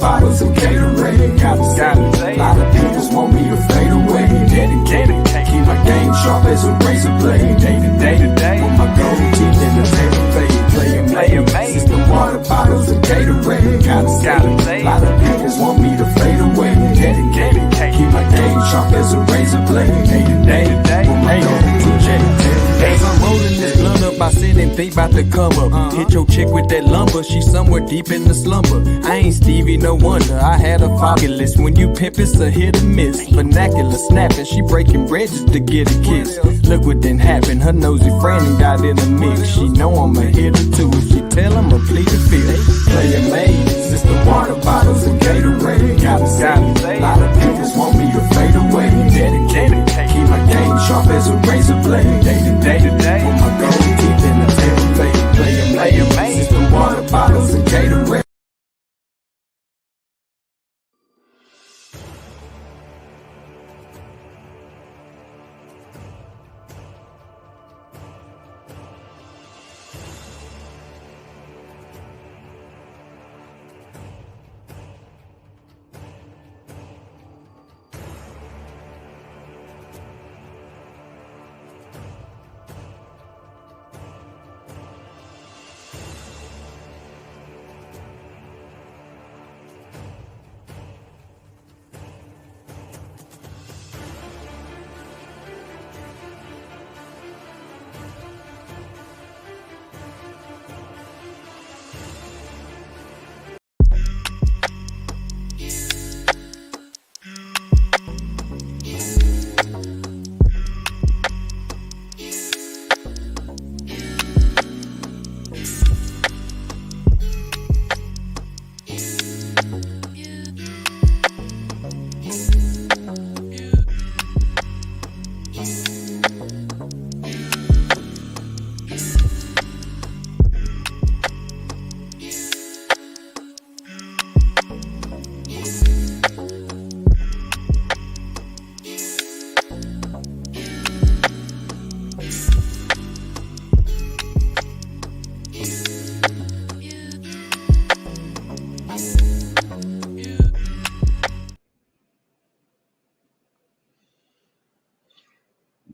bottles of Gatorade. Gotta say, a lot of people want me to fade away. Dedicated, keep my game sharp as a razor blade. Day to day, with my gold teeth in the paper fade. Playing system water bottles of Gatorade. Gotta say, a lot of people want me to fade away. Dedicated, keep my game sharp as a razor blade. Day to day, with my gold teeth. As I'm rolling this blunt up, I sit and think about the come up. Hit your chick with that lumber, she somewhere deep in the slumber. I ain't Stevie, no wonder. I had a foggy list. When you pimp, it's a hit or miss. Vernacular snapping, she breaking bread just to get a kiss. Look what done happened, her nosy friend got in the mix. She know I'm a hitter too. If she tell him, I plead the fifth. Player made, system water bottles and Gatorade. Gotta say, a lot of people want me to fade away. Dedicated, keep my game sharp as a razor blade. Day to day, with my gold teeth in the paper fade. Player made, system water bottles and Gatorade.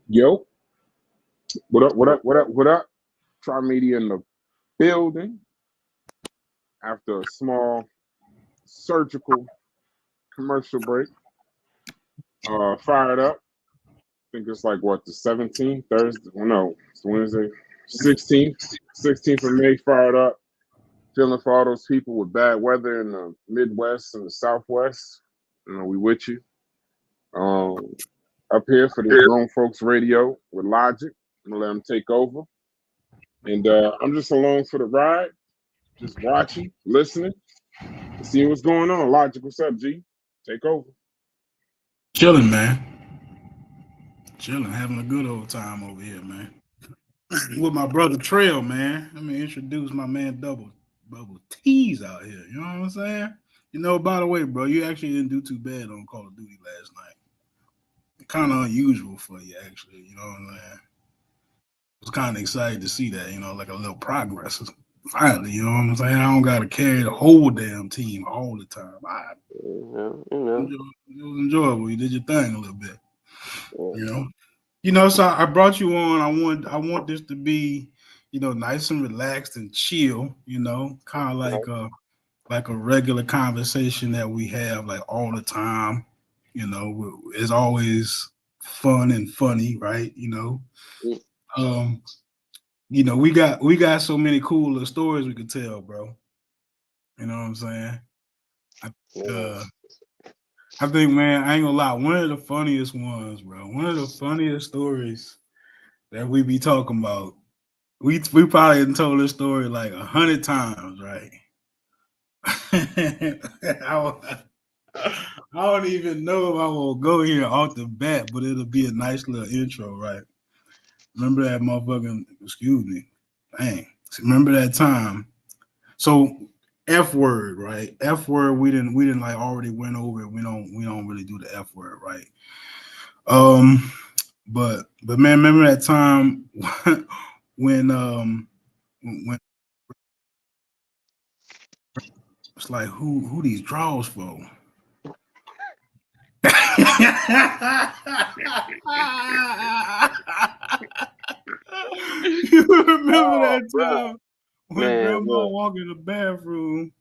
Yo, what up? Tri Media in the building after a small surgical commercial break. Fired up. I think it's like what, the 17th, Thursday? Well, no, it's Wednesday. 16th of May, fired up. Feeling for all those people with bad weather in the Midwest and the Southwest. You know, we with you. Up here for this Grown Folks Radio with Logic. I'm gonna let them take over. And I'm just along for the ride, just watching, listening, seeing what's going on. Logic, what's up, G? Take over. Chilling, man. Chilling, having a good old time over here, man. With my brother Trell, man. Let me introduce my man Double T's out here. You know what I'm saying? You know, by the way, bro, you actually didn't do too bad on Call of Duty last night. Kind of unusual for you, actually. You know what I'm saying? I was kind of excited to see that, you know, like a little progress. Finally, you know what I'm saying? I don't got to carry the whole damn team all the time. It was enjoyable. You did your thing a little bit, you know. So I brought you on. I want this to be, you know, nice and relaxed and chill. You know, kind of like a regular conversation that we have like all the time. You know, it's always fun and funny, right? You know. You know, we got so many cool little stories we could tell, bro. You know what I'm saying? I think, man, I ain't gonna lie, one of the funniest ones, bro. One of the funniest stories that we be talking about. We probably done told this story like 100 times, right? I don't even know if I will go here off the bat, but it'll be a nice little intro, right? Remember that motherfucking, excuse me. Dang. Remember that time. So F word, right? F word, we didn't like already went over it. We don't really do the F word, right? But man, remember that time when It's like who these draws for? You remember that time when Man, grandma walked in the bathroom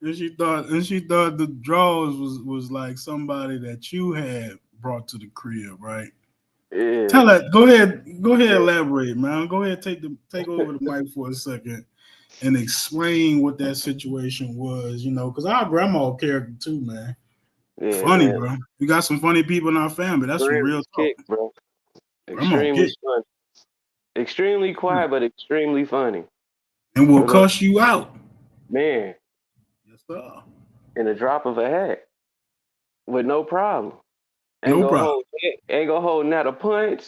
and she thought the drawers was like somebody that you had brought to the crib, right? yeah. Tell that. Go ahead, elaborate, man. Go ahead, take over the mic for a second and explain what that situation was, because our grandma character too, man. Yeah, Funny, man. bro. We got some funny people in our family. That's some Graham real was talk. kick, bro. Grandma Extremely kick. funny. Extremely quiet, but extremely funny. And we'll cuss you out. Man, Yes, sir. in a drop of a hat. With no problem. No problem. Ain't gonna hold not a punch.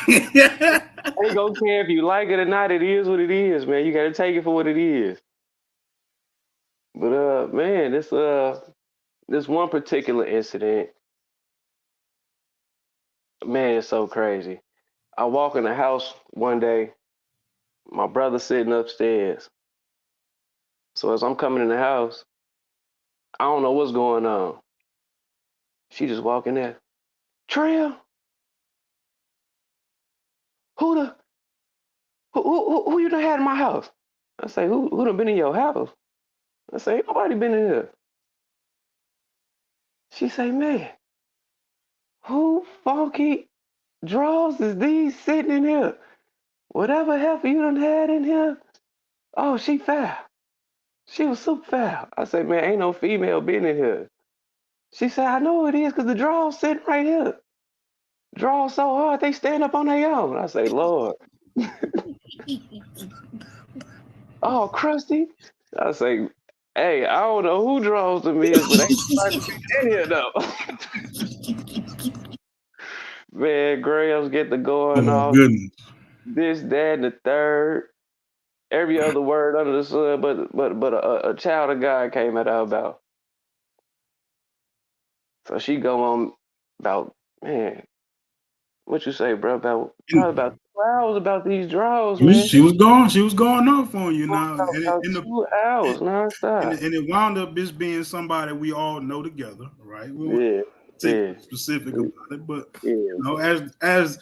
Ain't gonna care if you like it or not. It is what it is, man. You gotta take it for what it is. But man, this one particular incident, man, it's so crazy. I walk in the house one day, my brother sitting upstairs. So as I'm coming in the house, I don't know what's going on. She just walking there. Trell, who the who you done had in my house? I say, who done been in your house? I say, ain't nobody been in here. She say, man, who funky drawers is these sitting in here? Whatever heifer you done had in here, oh, she foul. She was super foul. I say, man, ain't no female been in here. She said, I know it is because the drawers sitting right here. Drawers so hard, they stand up on their own. I say, Lord. Oh, crusty. I say, hey, I don't know who draws them is, but ain't nobody in here though. Man, Graham's get the going Oh my off. goodness. This, that, and the third. Every other word under the sun, but a child of God came out of her mouth. So she go on about, man, what you say, bro? Probably about 2 hours about these draws, man. She was going off on you now, About 2 hours nonstop. and it wound up just being somebody we all know together, right? We won't Yeah, take specific about it, but yeah. As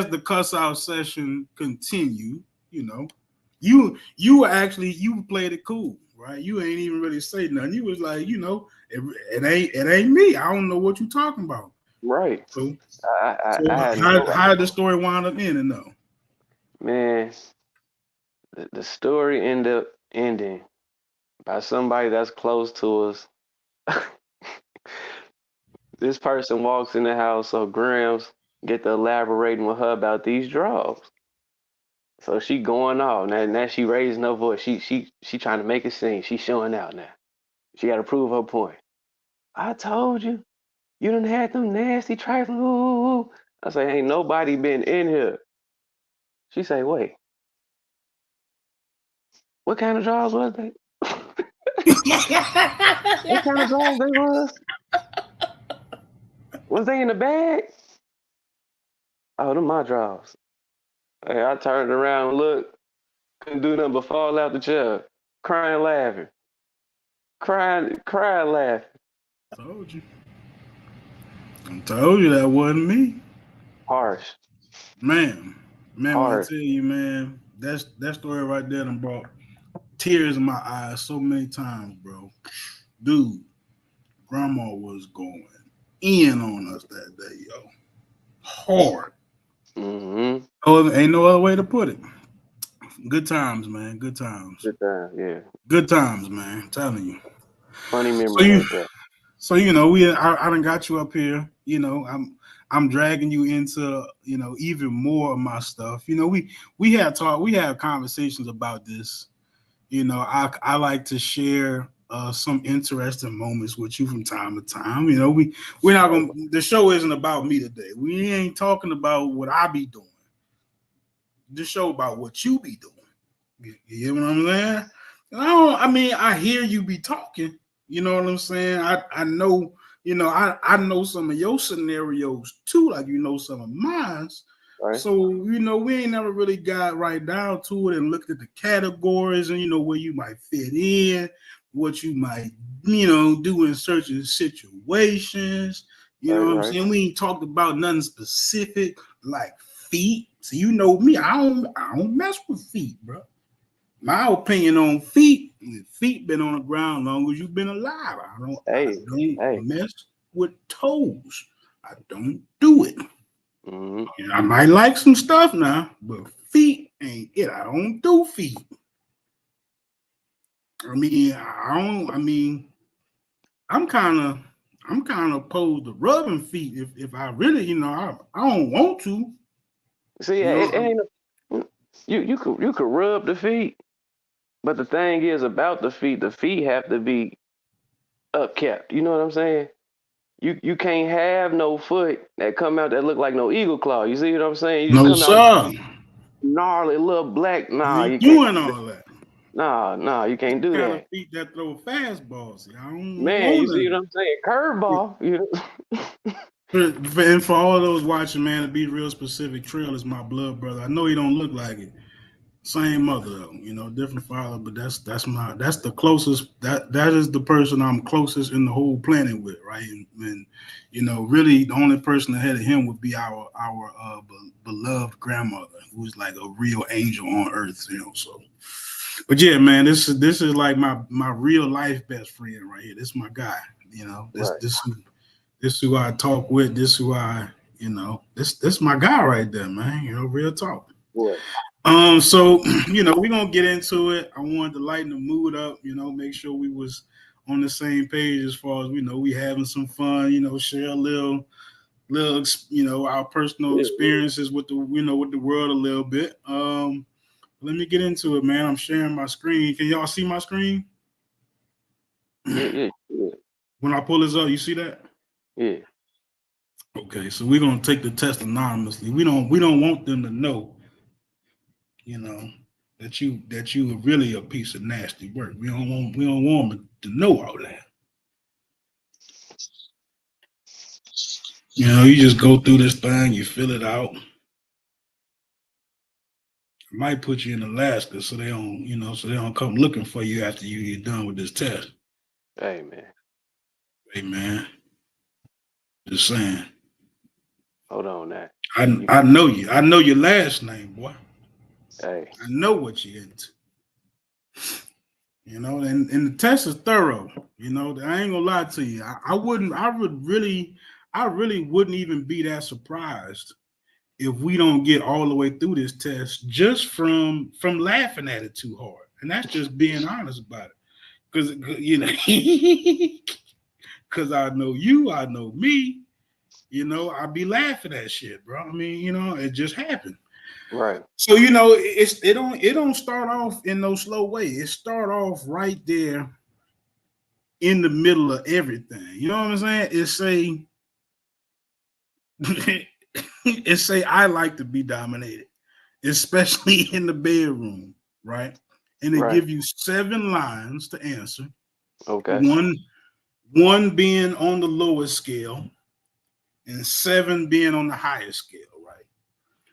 the cuss out session continued, you played it cool, right? You ain't even really say nothing. You was like, it ain't me. I don't know what you talking about. Right. So, How did the story wind up ending though? Man, the story ended up ending by somebody that's close to us. This person walks in the house, so Grams get to elaborating with her about these draws. So she going off. Now she raising her voice. She trying to make a scene. She showing out now. She got to prove her point. I told you, you done had them nasty trifling. Ooh. I say, ain't nobody been in here. She say, wait, what kind of drawers was they? What kind of drawers they was? Was they in the bag? Oh, them my drawers. Hey, I turned around and looked. Couldn't do nothing but fall out the chair, crying, laughing. Crying, laughing. Told you. I told you that wasn't me. Harsh. Man, when Harsh. I tell you, man, that story right there done brought tears in my eyes so many times, bro. Dude, grandma was going in on us that day, yo. Hard. Mm-hmm. Oh, ain't no other way to put it. Good times, man. Good times. Good time, yeah. Good times, man. I'm telling you. Funny memory right there. So I done got you up here. I'm dragging you into even more of my stuff. We had conversations about this. I like to share some interesting moments with you from time to time. We're not gonna. The show isn't about me today. We ain't talking about what I be doing. The show about what you be doing. You get what I'm saying? I hear you be talking. You know what I'm saying? I know, I know some of your scenarios too, like some of mine. Right. So, we ain't never really got right down to it and looked at the categories and where you might fit in. what you might, do in certain situations. You know what I'm saying? We ain't talked about nothing specific like feet. So you know me, I don't mess with feet, bro. My opinion on feet been on the ground long as you've been alive. I don't mess with toes. I don't do it. Mm-hmm. I might like some stuff now, but feet ain't it. I don't do feet. I'm kind of opposed to rubbing feet if I really, I don't want to. See, it ain't. You could rub the feet, but the thing is about the feet have to be upkept. You know what I'm saying? You can't have no foot that come out that look like no eagle claw. You see what I'm saying? You just come out gnarly little black. Nah, you doing all that. Nah, you can't do that. Kind of feet that throw fastballs. You see what I'm saying? Curveball. And for all those watching, man, to be real specific, Trell is my blood brother. I know he don't look like it. Same mother though, different father, but that's the closest. That is the person I'm closest in the whole planet with, right? And really the only person ahead of him would be our beloved grandmother, who's like a real angel on earth, So, but yeah, man, this is like my real life best friend right here. This is my guy, This who I talk with. This who I, this my guy right there, man. Real talk. What? So we're gonna get into it. I wanted to lighten the mood up, make sure we was on the same page as far as we having some fun, share a little, our personal experiences with the with the world a little bit. Let me get into it, man. I'm sharing my screen. Can y'all see my screen? Yeah. When I pull this up, you see that? Yeah. Okay, so we're gonna take the test anonymously. We don't want them to know, that you are really a piece of nasty work. We don't want them to know all that. You just go through this thing, you fill it out. I might put you in Alaska so they don't come looking for you after you get done with this test. Hey man. Just saying. Hold on now. I know you. I know your last name, boy. Hey. I know what you're into. And the test is thorough. I ain't gonna lie to you. I really wouldn't even be that surprised if we don't get all the way through this test just from laughing at it too hard. And that's just being honest about it. Because because I know you, I know me, I'd be laughing at shit, bro. I mean, it just happened. Right. So it don't start off in no slow way. It start off right there in the middle of everything. You know what I'm saying? It say I like to be dominated, especially in the bedroom, right? And they give you 7 lines to answer. Okay. One being on the lowest scale, and 7 being on the highest scale, right?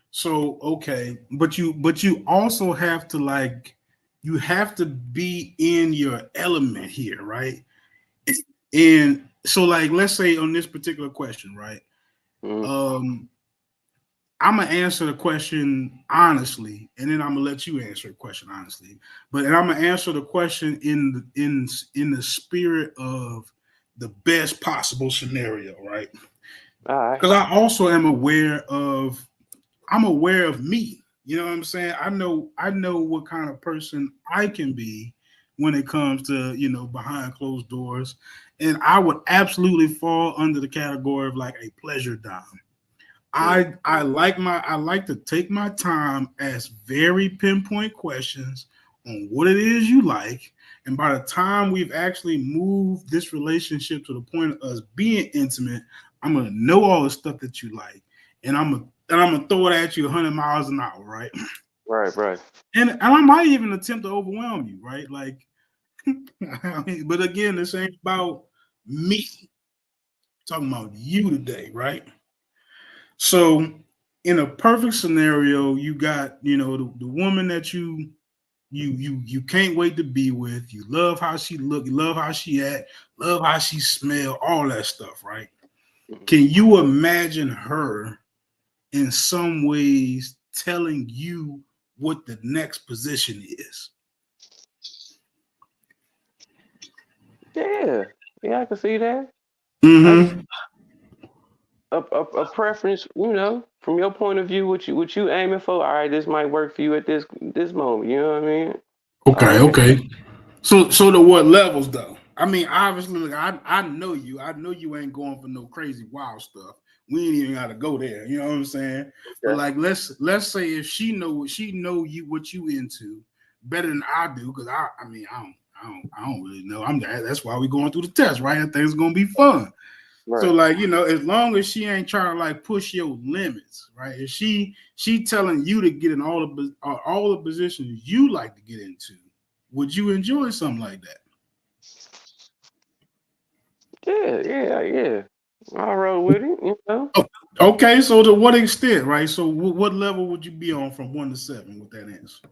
So okay, but you also have to you have to be in your element here, right? And so let's say on this particular question, right? Mm-hmm. I'm gonna answer the question honestly, and then I'm gonna let you answer the question honestly. And I'm gonna answer the question in the spirit of the best possible scenario, right? All right. Because I also am aware of me. You know what I'm saying? I know what kind of person I can be when it comes to behind closed doors, and I would absolutely fall under the category of like a pleasure dom. I like to take my time, ask very pinpoint questions on what it is you like, and by the time we've actually moved this relationship to the point of us being intimate, I'm gonna know all the stuff that you like, and I'm gonna throw it at you 100 miles an hour, right? Right. And I might even attempt to overwhelm you, right? Like, but again, this ain't about me. I'm talking about you today, right? So in a perfect scenario, you got, the woman that you you can't wait to be with. You love how she look, you love how she act, love how she smell, all that stuff, right? Can you imagine her in some ways telling you what the next position is? Yeah, I can see that. Mm-hmm. A preference, from your point of view, what you aiming for. All right, this might work for you at this moment. You know what I mean? Okay, Okay. okay. So to what levels though? I mean, obviously, look, I know you. I know you ain't going for no crazy wild stuff. We ain't even got to go there. You know what I'm saying? But like, let's say if she know you what you into better than I do, because I don't really know. That's why we going through the test, right? That thing's gonna be fun. Right. So like, as long as she ain't trying to like push your limits, right? If she telling you to get in all the positions you like to get into, would you enjoy something like that? Yeah. I roll with it. Okay, so to what extent, right? So what level would you be on from 1 to 7 with that answer?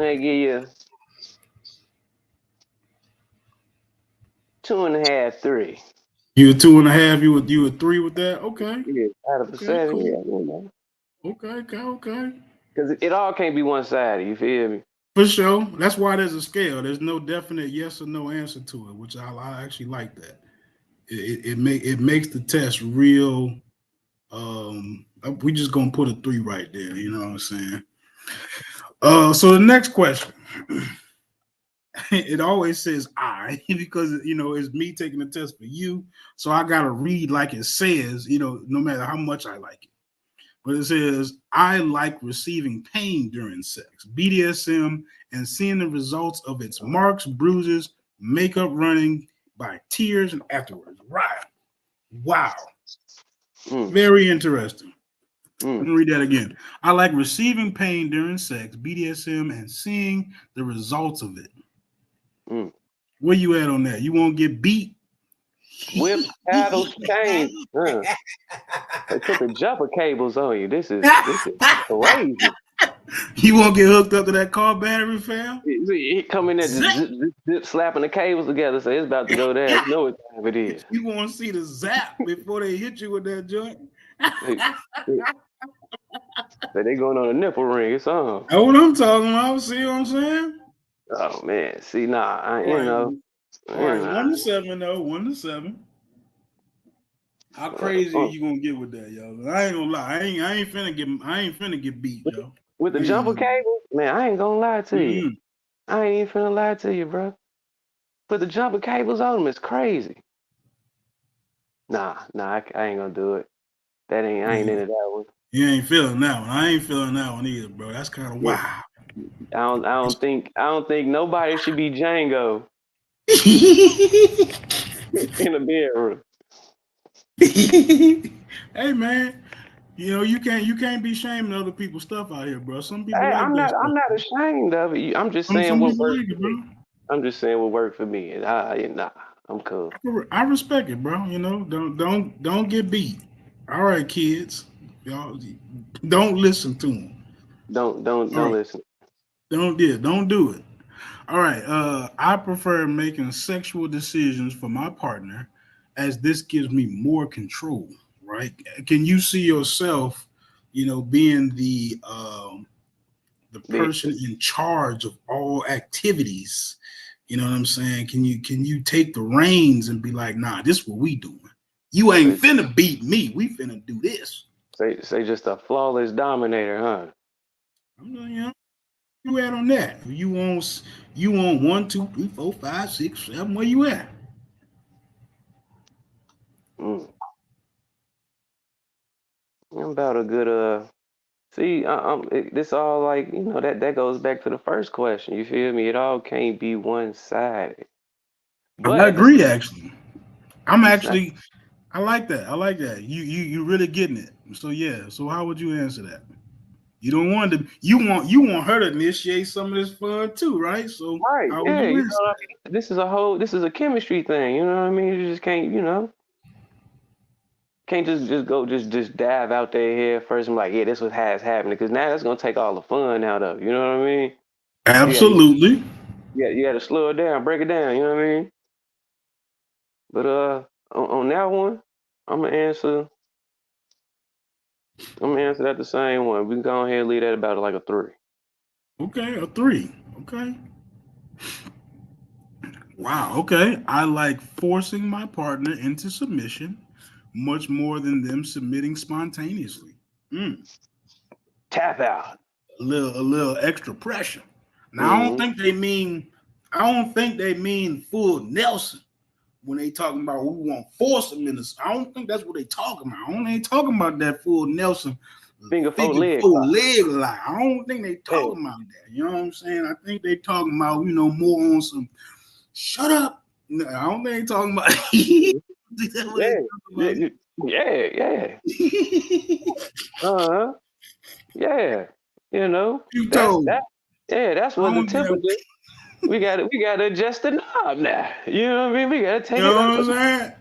I give you 2.5, 3. You a 2.5, you a 3 with that? Okay. Yeah, out of a Okay, 7, cool. Okay. Because it all can't be one sided. You feel me? For sure. That's why there's a scale. There's no definite yes or no answer to it, which I actually like that. It makes the test real. We just gonna put a 3 right there. You know what I'm saying? So the next question. It always says I because it's me taking the test for you, so I gotta read like it says. No matter how much I like it. But it says, I like receiving pain during sex, BDSM, and seeing the results of its marks, bruises, makeup running by tears, and afterwards. Right. Wow. Very interesting. Let me read that again. I like receiving pain during sex, BDSM, and seeing the results of it. Where you at on that? You won't get beat? Whips, paddles, chains. They put the jumper cables on you. This is crazy. You won't get hooked up to that car battery, fam? He come in there zip, slapping the cables together, so it's about to go down. You know what time it is. You want to see the zap before they hit you with that joint? So they going on a nipple ring. It's on. That's what I'm talking about. See what I'm saying? Oh man, see, All right, 1 to 7 though. 1 to 7. How crazy are you gonna get with that, yo? I ain't gonna lie. I ain't finna get beat, yo. With the jumper cable, man, I ain't gonna lie to you. I ain't even finna lie to you, bro. Put the jumper cables on them. It's crazy. Nah, I ain't gonna do it. I ain't into that one. You ain't feeling that one. I ain't feeling that one either, bro. That's kind of wild. I don't think nobody should be Django in a bedroom. Hey man, you can't be shaming other people's stuff out here, bro. Some people like I'm that not. I'm not ashamed of it. I'm just saying what works for me. I'm just saying what worked for me, and I'm cool. I respect it, bro. Don't get beat. All right, kids, y'all don't listen to them. Don't listen. Don't do it. All right. I prefer making sexual decisions for my partner, as this gives me more control. Right? Can you see yourself, being the person in charge of all activities? You know what I'm saying? Can you take the reins and be like, nah, this is what we doing. You ain't finna beat me. We finna do this. Say just a flawless dominator, huh? You at on that? You want 1, 2, 3, 4, 5, 6, 7? Where you at? I'm about a good See, this all like that goes back to the first question. You feel me? It all can't be one sided. I agree. Actually, I like that. You really getting it. So yeah. So how would you answer that? You don't want to. You want her to initiate some of this fun too, right? So right, how yeah. would you answer? This is a chemistry thing. You know what I mean? You just can't can't just go just dive out there head first and be like, yeah, this was how it's happening, because now that's gonna take all the fun out of it. You know what I mean? Absolutely. You got to slow it down, break it down. You know what I mean? But on that one, I'm gonna answer. I'm gonna answer that the same one. We can go ahead and leave that about like a 3. Okay, a 3. Okay. Wow. Okay. I like forcing my partner into submission much more than them submitting spontaneously. Tap out. A little extra pressure. Now Mm-hmm. I don't think they mean full Nelson when they talking about we want to force them in this. I don't think that's what they talking about. I ain't talking about that full Nelson Finger four leg lie. I don't think they talking about that. You know what I'm saying? I think they talking about, more on some shut up. No, I don't think they talking about Yeah. Yeah. You know, You told. that's what the temper do. We gotta adjust the knob now. You know what I mean? We gotta take you know it what I'm saying?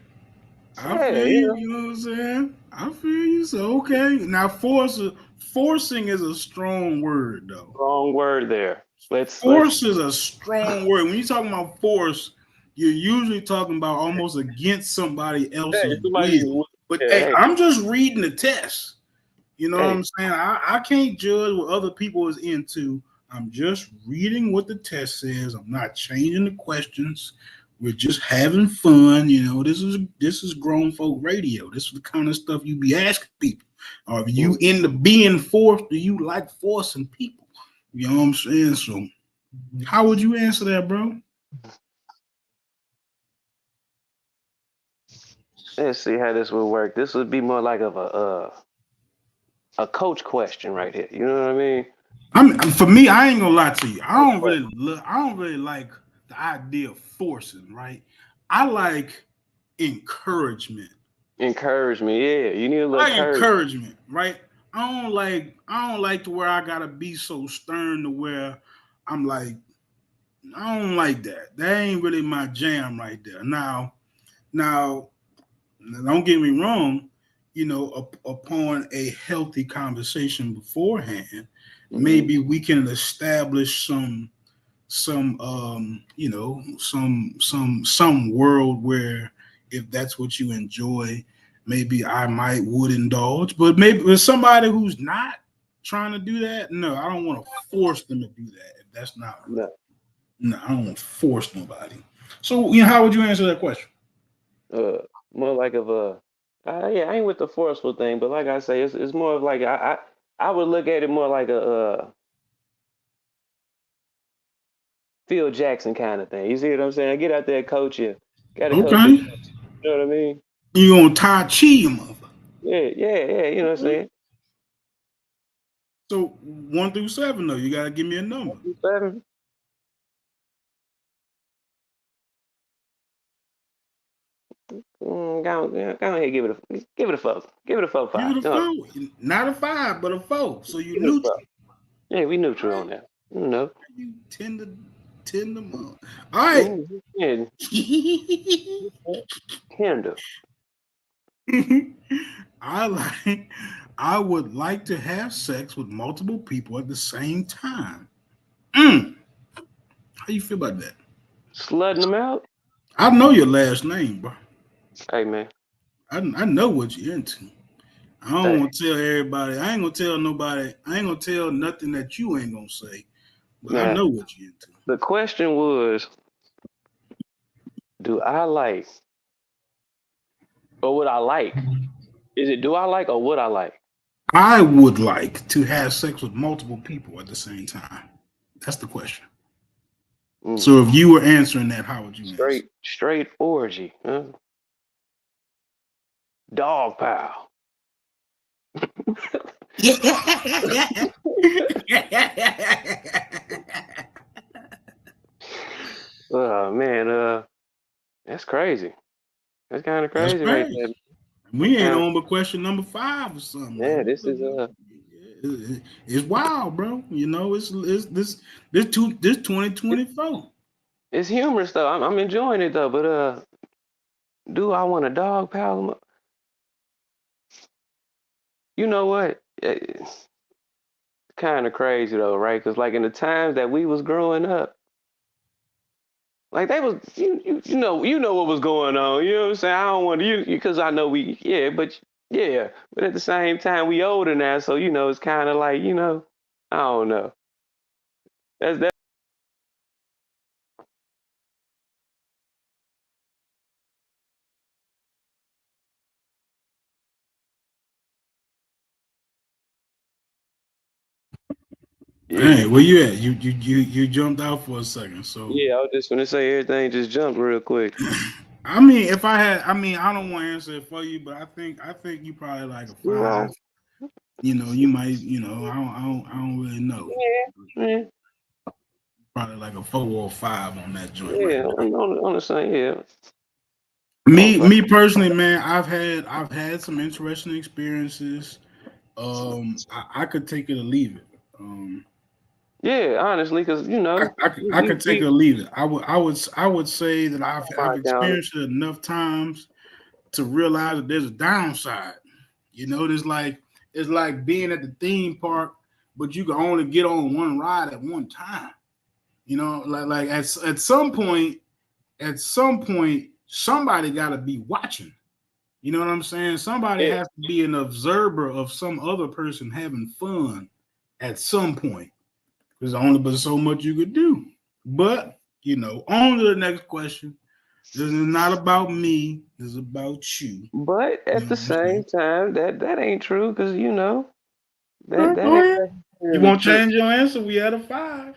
I feel you. You know what I'm saying? I feel you. So okay. Now forcing is a strong word though. Wrong word there. Force is a strong word. When you're talking about force, you're usually talking about almost against somebody else's will. But hey, I'm just reading the test. You know what I'm saying? I can't judge what other people is into. I'm just reading what the test says. I'm not changing the questions. We're just having fun. This is grown folk radio. This is the kind of stuff you be asking people. Or if you into being forced, do you like forcing people? You know what I'm saying? So how would you answer that, bro? Let's see how this would work. This would be more like of a coach question right here. You know what I mean? For me, I ain't gonna lie to you. I don't really like the idea of forcing, right? I like encouragement. Encouragement, yeah. You need a little encouragement, right? I don't like to where I gotta be so stern to where I'm like, I don't like that. That ain't really my jam right there. Now, don't get me wrong. Upon a healthy conversation beforehand, maybe we can establish some world where if that's what you enjoy, maybe I would indulge. But maybe with somebody who's not trying to do that, no, I don't want to force them to do that. If that's not right. No, I don't want to force nobody. So, how would you answer that question? More like of a, I ain't with the forceful thing, but like I say, it's more of like I would look at it more like a Phil Jackson kind of thing. You see what I'm saying? Get out there, coach you. Gotta coach you. You know what I mean? You gonna Tai Chi him up? Yeah. You know what I'm saying? So 1 through 7 though, you gotta give me a number. 1 through 7. Go ahead, give it a 4. Give it a 4, 5. Give it a 4. Not a 5, but a 4. So you neutral. Yeah, we neutral on that. You know. You tend to all right. Yeah. Handle. I would like to have sex with multiple people at the same time. How you feel about that? Slutting them out? I know your last name, bro. Hey, man. I know what you're into. I don't want to tell everybody. I ain't gonna tell nobody. I ain't gonna tell nothing that you ain't gonna say. But I know what you're into. The question was, do I like or would I like? Is it do I like or would I like? I would like to have sex with multiple people at the same time. That's the question. So if you were answering that, how would you answer? Straight orgy, huh? Dog pile. Oh man, that's crazy. That's kind of crazy, right there. We ain't on but question number 5 or something. Yeah, this is it's wild, bro. It's this 2024. It's humorous though. I'm enjoying it though. But do I want a dog pile? you know what? It's kind of crazy though, right? Because like in the times that we was growing up, like they was you know what was going on. You know what I'm saying? I don't want you because I know we but at the same time we older now, so you know it's kind of like I don't know. That's yeah. Hey, where you at? You jumped out for a second. So Yeah, I was just gonna say everything just jumped real quick. I mean, if I had, I mean, I don't want to answer it for you, but I think you probably like a You know. 5. You know, you might, I don't really know. Yeah, Probably like a 4 or 5 on that joint right yeah, now. on the same, yeah. Me personally, man, I've had some interesting experiences. I could take it or leave it. Yeah, honestly, because I could take it or leave it. I would say that I've my counter. experienced it enough times to realize that there's a downside. You know, it's like being at the theme park, but you can only get on one ride at one time. You know, like at some point, somebody got to be watching. You know what I'm saying? Somebody Yeah, has to be an observer of some other person having fun at some point. There's only but so much you could do. But, on to the next question. This is not about me. This is about you. but You at know the what I'm saying? same time, that ain't true because All that right, that go ain't ahead. You necessarily won't true. change your answer? We had a 5.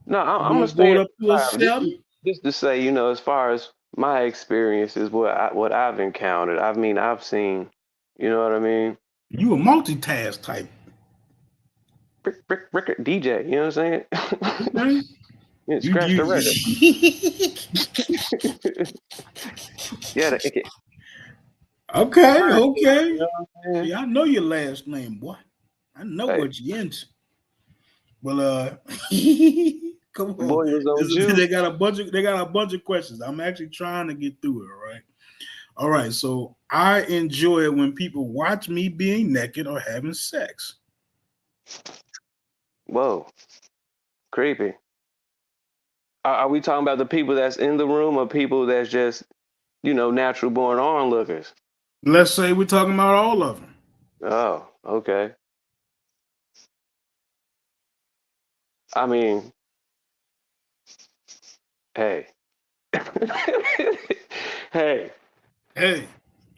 No, You I'm gonna want to go stay it at up to a 5 7? just to say, as far as my experiences, what I've encountered. I mean, I've seen, you know what I mean? You a multitask type. Record DJ, you know what I'm saying? Okay. Yeah, You, scratch the you, record. Yeah, okay, you okay. know what I'm saying? See, I know your last name, boy. I know Hey, what you into. Well, come on. boy was on They juice. got a bunch of questions. I'm actually trying to get through it, all right? All right, so I enjoy it when people watch me being naked or having sex. Whoa, creepy. Are we talking about the people that's in the room or people that's just, natural born onlookers? Let's say we're talking about all of them. Oh, okay. I mean, hey. Hey, Hey,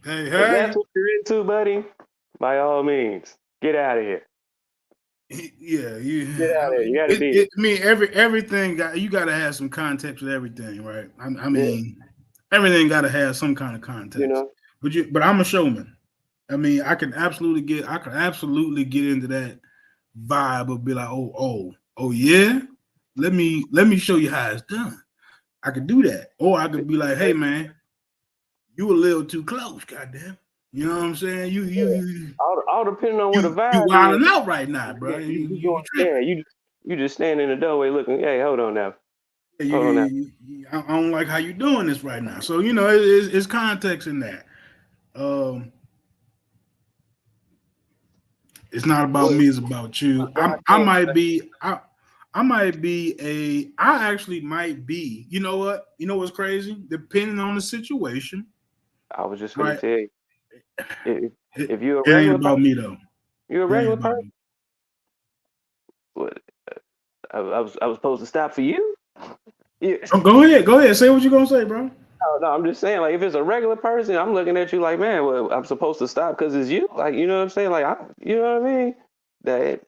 if that's hey. what you're into, buddy, by all means, get out of here. Yeah, Get out of here. You got to be it. I mean, everything you got to have some context with everything, right? I Yeah, mean, everything got to have some kind of you context. know. But I'm a showman. I mean, I can absolutely get into that vibe of be like, oh yeah, let me show you how it's done. I could do that, or I could be like, hey man, you a little too close, goddamn. You know what I'm saying? All depending on what the You vibe is. wilding out right now, bro. Yeah, you You going? tripping. Yeah, you just standing in the doorway looking. Hey, hold on now. Hold on now. I don't like how you doing this right now. So it's context in that. Um, it's not about Well, me. It's about you. well, I can't. I might be I actually might be. You know what? You know what's crazy? Depending on the situation, I was just gonna right? tell you, if, It, if you're a it ain't regular about person, me though. you're a It ain't regular about person. me. What, I was supposed to stop for you? Yeah. Oh, go ahead. Go ahead. Say what you're gonna say, bro. No, I'm just saying, like, if it's a regular person, I'm looking at you like, man, well, I'm supposed to stop because it's you. Like, you know what I'm saying? Like, you know what I mean? That,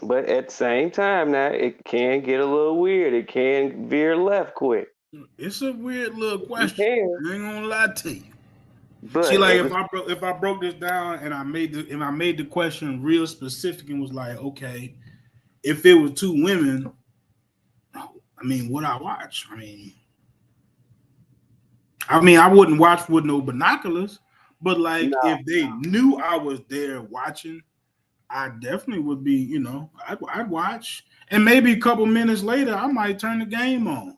but at the same time, now it can get a little weird. It can veer left quick. It's a weird little You question. can, I ain't gonna lie to you. See, but like if I broke this down and I made the question real specific and was like, okay, if it was 2 women, I mean, what I watch? I wouldn't watch with no binoculars, but like no. if they knew I was there watching, I definitely would be. I'd watch, and maybe a couple minutes later, I might turn the game on.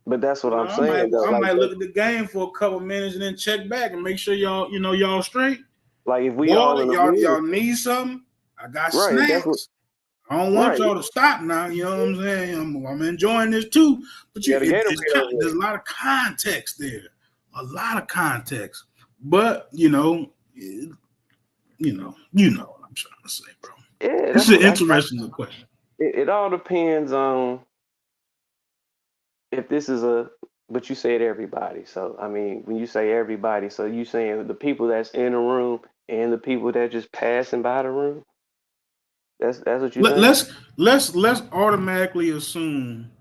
But that's what I'm saying, though. I Like, might look at the game for a couple minutes and then check back and make sure y'all straight. Like if we all Water, in y'all agreement, need something? I got right? That's what, snacks. I don't want right. y'all to stop now. You know what I'm saying? I'm enjoying this too. But You got a Gatorade over there's a lot of context there. A lot of context. But you know what I'm trying to say, bro. there. Yeah, This is an interesting question. It all depends on if this is but you said everybody. So I mean, when you say everybody, so you saying the people that's in the room and the people that just passing by the room. That's what you're saying. Let's automatically assume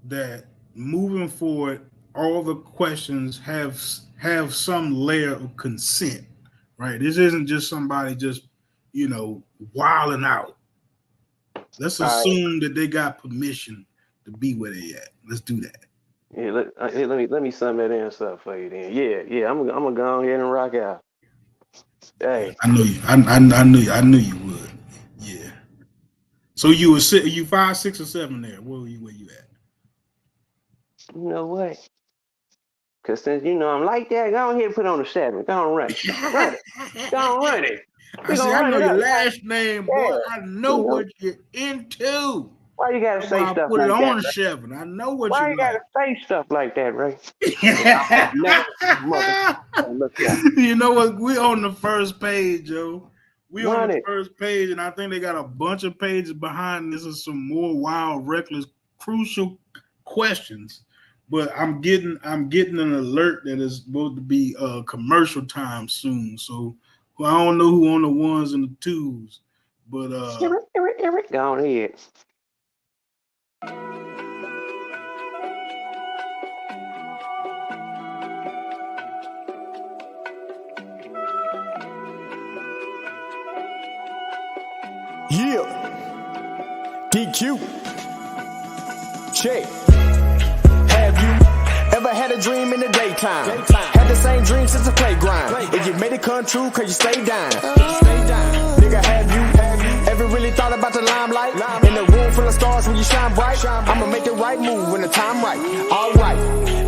that moving forward, all the questions have some layer of consent, right? This isn't just somebody just wilding out. Let's All right. assume that they got permission to be where they at. Let's do that. Yeah, let me sum that in stuff for you then. Yeah. I'm gonna go ahead and rock out. Hey, I knew you. I knew you would. Yeah. So you 5, 6, or 7 there. Where you at? you know what? Because since I'm like that, go ahead and put on the 7. Go on, run it. Run it. Go on, run it. I see. I know your last name, boy. Yeah. I know what you're into. Why you gotta That's say why I stuff put it like that, on Ray? 7. I know what Why you you like. gotta say stuff like that, Ray? Look here. You know what? We on the first page, yo. We on Run the it. first page, and I think they got a bunch of pages behind this and some more wild, reckless, crucial questions. But I'm getting an alert that it's supposed to be commercial time soon. So I don't know who on the 1s and the 2s, but Go on ahead. Yeah. DQ. Check. Have you ever had a dream in the daytime? Had the same dream since the playground. If you made it come true, cause you stay down. Nigga, have you ever really thought about the limelight? In a room full of stars when you shine bright. I'ma make the right move when the time right. Alright.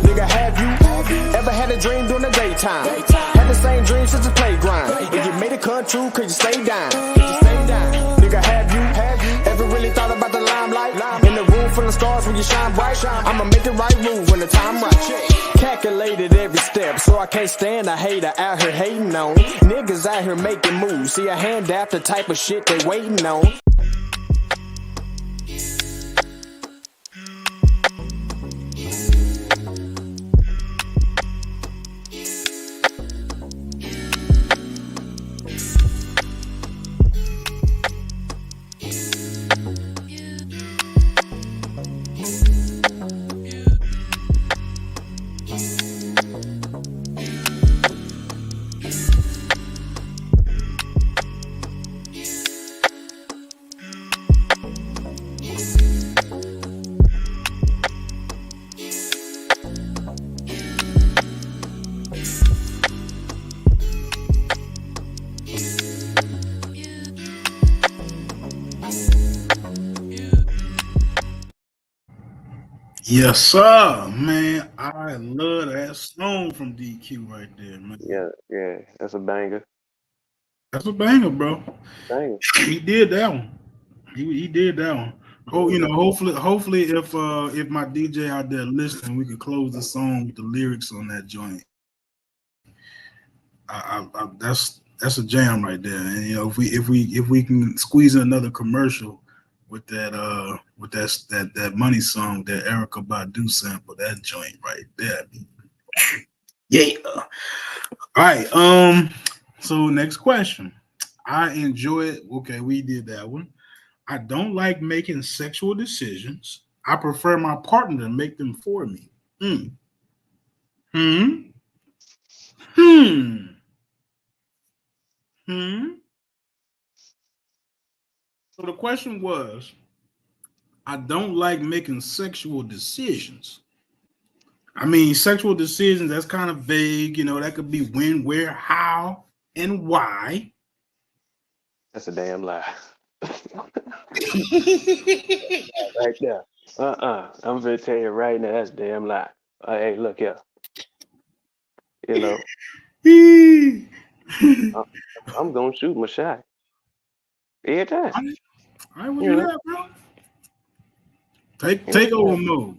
Nigga, have you ever had a dream during the daytime? Had the same dream since the playground. If you made it come true, cause you stay down. Nigga, have you ever really thought about the limelight? In the room full of stars when you shine bright. I'ma make the right move when the time right. Calculated every step, so I can't stand a hater out here hating on. Niggas out here making moves, see a hand out the type of shit they waiting on. yes, sir, man. I love that song from DQ right there, man. Yeah, that's a banger. That's a banger, bro. Banger. He did that one. He did that one. Oh, hopefully, if my DJ out there listening, we can close the song with the lyrics on that joint. That's a jam right there. And if we can squeeze in another commercial with that money song, that Erykah Badu sample, that joint right there. Yeah. All right. So next question. I enjoy it. Okay, we did that one. I don't like making sexual decisions. I prefer my partner to make them for me. So the question was, I don't like making sexual decisions. I mean, sexual decisions, that's kind of vague. That could be when, where, how, and why. That's a damn lie. Right there. I'm gonna tell you right now, that's a damn lie. Hey, look here. I'm gonna shoot my shot. Every time. All right, what You you know, got, bro? Take every over time. mode.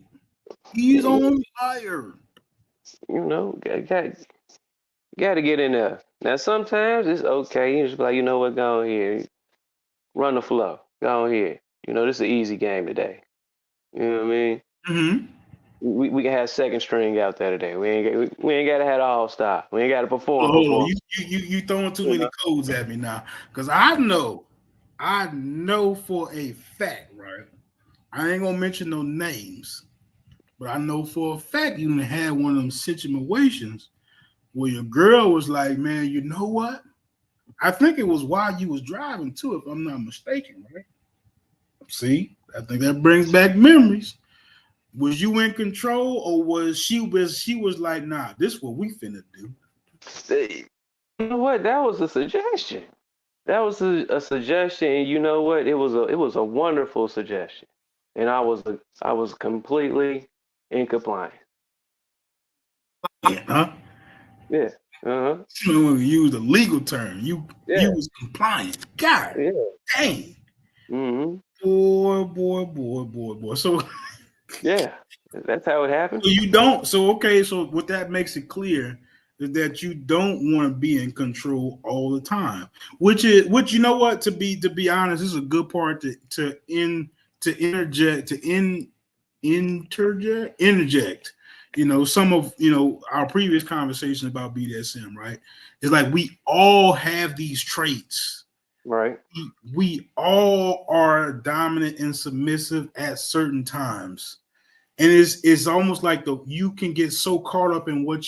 He's on fire. You know, got to get in there. Now sometimes it's okay. You just be like, you know what, go on here, run the flow. Go on here. You know, this is an easy game today. You know what I mean? Mm-hmm. We can have second string out there today. We ain't gotta have all star. We ain't gotta Hold on. perform. You throwing too You many know? codes at me now. Because I know for a fact, right? I ain't gonna mention no names, but I know for a fact you done had one of them situations where your girl was like, man, you know what? I think it was while you was driving too, if I'm not mistaken, right? See, I think that brings back memories. Was you in control, or was she was like, nah, this is what we finna do? You know what? That was a suggestion. That was a suggestion, and you know what? It was a wonderful suggestion, and I was completely in compliance. Yeah, huh? Yeah. Uh huh. You want to use the legal term. You Yeah. was compliant. God Yeah. dang. Mm-hmm. Boy. So Yeah. That's how it happened. you don't. So okay. So what that makes it clear is that you don't want to be in control all the time. Which you know what, to be honest, this is a good part to interject interject. You know, some of our previous conversation about BDSM, right? It's like we all have these traits. Right. We all are dominant and submissive at certain times, and it's almost like you can get so caught up in what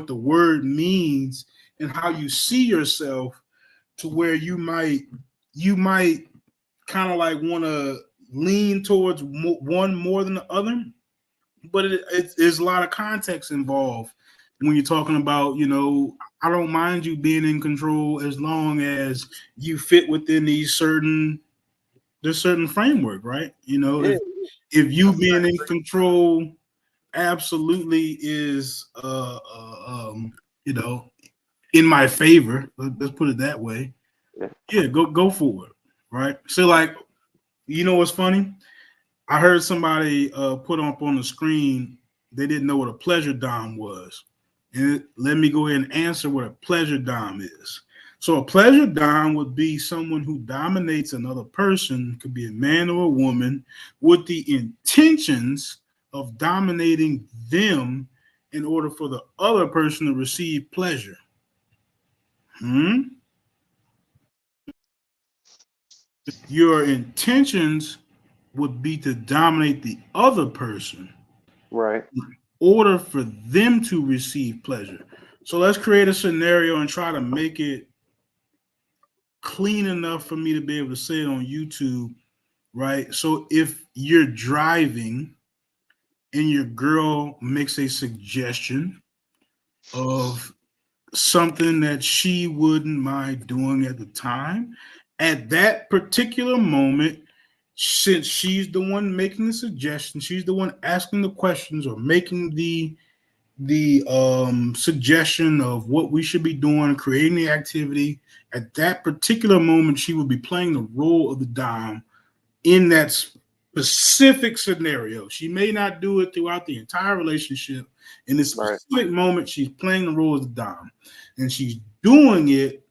the word means and how you see yourself, to where you might kind of like want to lean towards one more than the other. But there's a lot of context involved when you're talking about, I don't mind you being in control as long as you fit within this certain framework, right? Yeah. If you being in control absolutely is you know in my favor, let's put it that way. Yeah. Yeah, go for it, right? So like, what's funny? I heard somebody put up on the screen, they didn't know what a pleasure dom was. And let me go ahead and answer what a pleasure dom is. So a pleasure dom would be someone who dominates another person, could be a man or a woman, with the intentions of dominating them in order for the other person to receive pleasure. Your intentions would be to dominate the other person Right. in order for them to receive pleasure. So let's create a scenario and try to make it clean enough for me to be able to say it on YouTube, right? So if you're driving and your girl makes a suggestion of something that she wouldn't mind doing at the time, at that particular moment, since she's the one making the suggestion, she's the one asking the questions or making the suggestion of what we should be doing, creating the activity. At that particular moment, she will be playing the role of the dom in that specific scenario. She may not do it throughout the entire relationship. In this Right. specific moment, she's playing the role of the dom, and she's doing it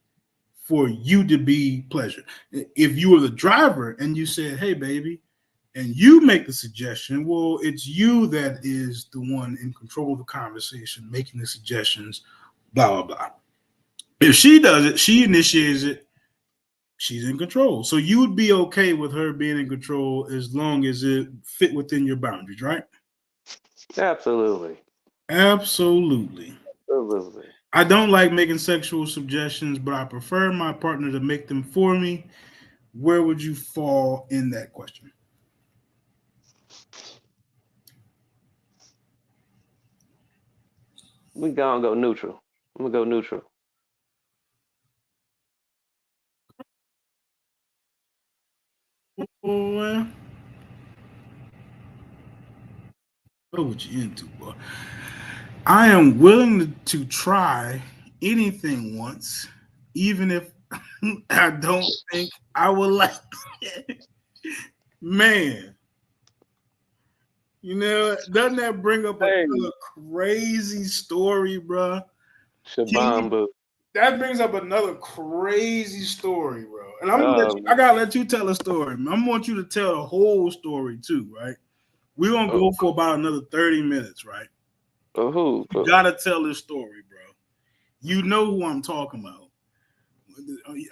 for you to be pleasure. If you were the driver and you said, "Hey, baby," and you make the suggestion, well, it's you that is the one in control of the conversation, making the suggestions, blah, blah, blah. If she does it, she initiates it, she's in control. So you would be okay with her being in control as long as it fit within your boundaries, right? Absolutely. Absolutely. Absolutely. I don't like making sexual suggestions, but I prefer my partner to make them for me. Where would you fall in that question? We gonna go neutral. I'm gonna go neutral. Boy, what would you into, boy? I am willing to try anything once, even if I don't think I would like it. Man, you know, doesn't that bring up Hey, another crazy story, bro? Shabamba. That brings up another crazy story, bro. And I gotta let you tell a story. I want you to tell the whole story too, right? We're gonna go for about another 30 minutes, right? Who? You gotta tell this story, bro. You know who I'm talking about.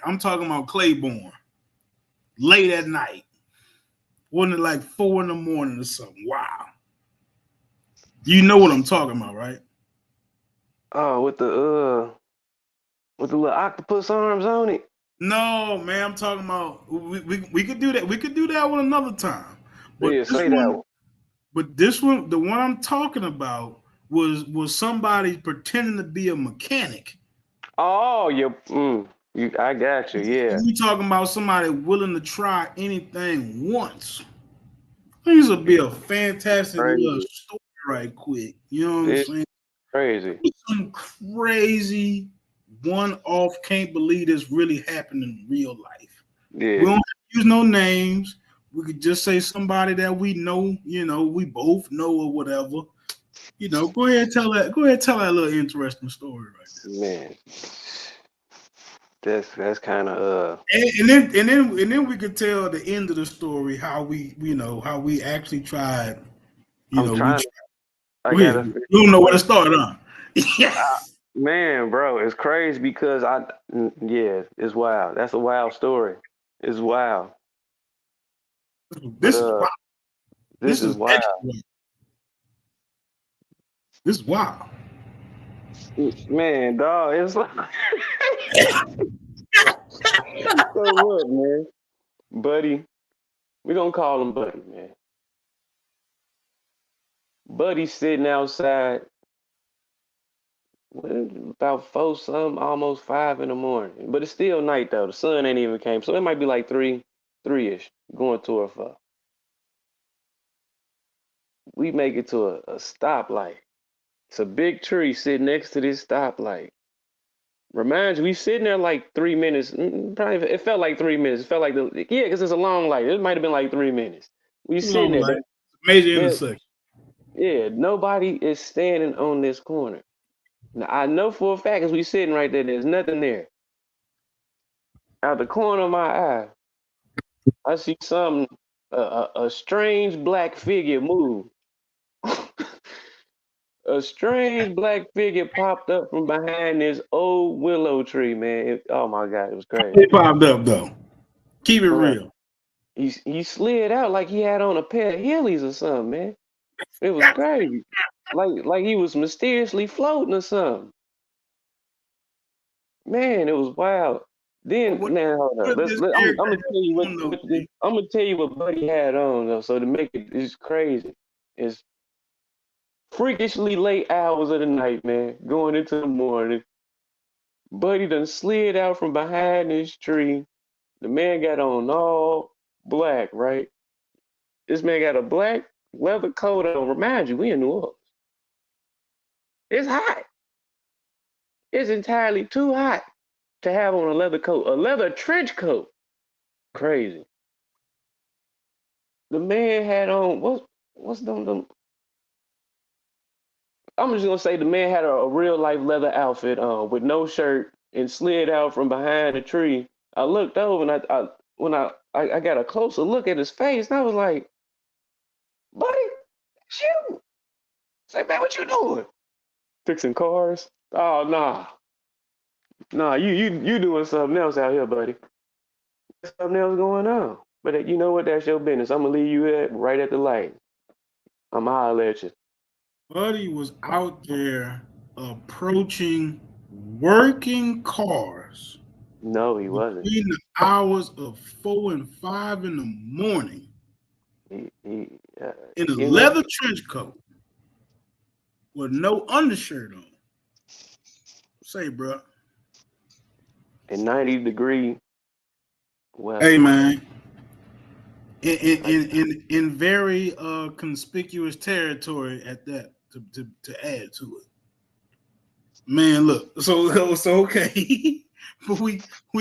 I'm talking about Claiborne. Late at night. Wasn't it like 4 a.m. or something? Wow. You know what I'm talking about, right? Oh, with the little octopus arms on it. No, man, I'm talking about we could do that. We could do that one another time. But Yeah, this say one, that one. but this one, the one I'm talking about was somebody pretending to be a mechanic. Oh, I got you. Yeah. You talking about somebody willing to try anything once. This will be a fantastic little Crazy. story right quick. You know what I'm It's saying? crazy. Some crazy one-off, can't believe this really happened in real life. Yeah. We don't have to use no names. We could just say somebody that we know, you know, we both know or whatever. You know, go ahead tell that little interesting story right there. Man. That's kind of And then we could tell the end of the story, how we actually tried. You I'm know, trying. I go ahead. gotta. You don't know where to start, huh? Yes. Man, bro, it's crazy because it's wild. That's a wild story. It's wild. But This is wild. this This is is wild. extra wild. This is wild. Man, dog, it's like so what, man? Buddy, we gonna call him Buddy, man. Buddy's sitting outside about 4 something, almost 5 in the morning. But it's still night though. The sun ain't even came. So it might be like 3-ish, going toward 4. We make it to a stoplight. It's a big tree sitting next to this stoplight. Reminds you, we sitting there like 3 minutes. Probably it felt like 3 minutes. It felt like because it's a long light. It might have been like 3 minutes. We sitting Long there. light. Major intersection. Yeah, nobody is standing on this corner. Now I know for a fact as we sitting right there, there's nothing there. Out the corner of my eye, I see a strange black figure move. A strange black figure popped up from behind this old willow tree, man. Oh my God, it was crazy. It popped up though. Keep it Bruh. real. He slid out like he had on a pair of Heelys or something, man. It was crazy. Like he was mysteriously floating or something. Man, it was wild. Then man, hold up. I'm gonna tell you I'm gonna tell you what Buddy had on though. So to make it's crazy. It's freakishly late hours of the night, man. Going into the morning. Buddy done slid out from behind this tree. The man got on all black, right? This man got a black leather coat on. Remind you, we in New Orleans. It's hot. It's entirely too hot to have on a leather coat, a leather trench coat. Crazy. The man had on what's them? I'm just gonna say the man had a real life leather outfit on with no shirt and slid out from behind a tree. I looked over and I got a closer look at his face and I was like, buddy, it's you. Say, man, what you doing? Fixing cars? Oh nah. Nah, you doing something else out here, buddy. There's something else going on. But you know what? That's your business. I'm gonna leave you right at the light. I'm gonna holler at you. Buddy was out there approaching working cars No, he wasn't. between the hours of 4 and 5 in the morning He in a leather trench coat with no undershirt on. Say, bro. in 90-degree weather. Hey, man. In very conspicuous territory at that to add to it. Man, look, so okay, but we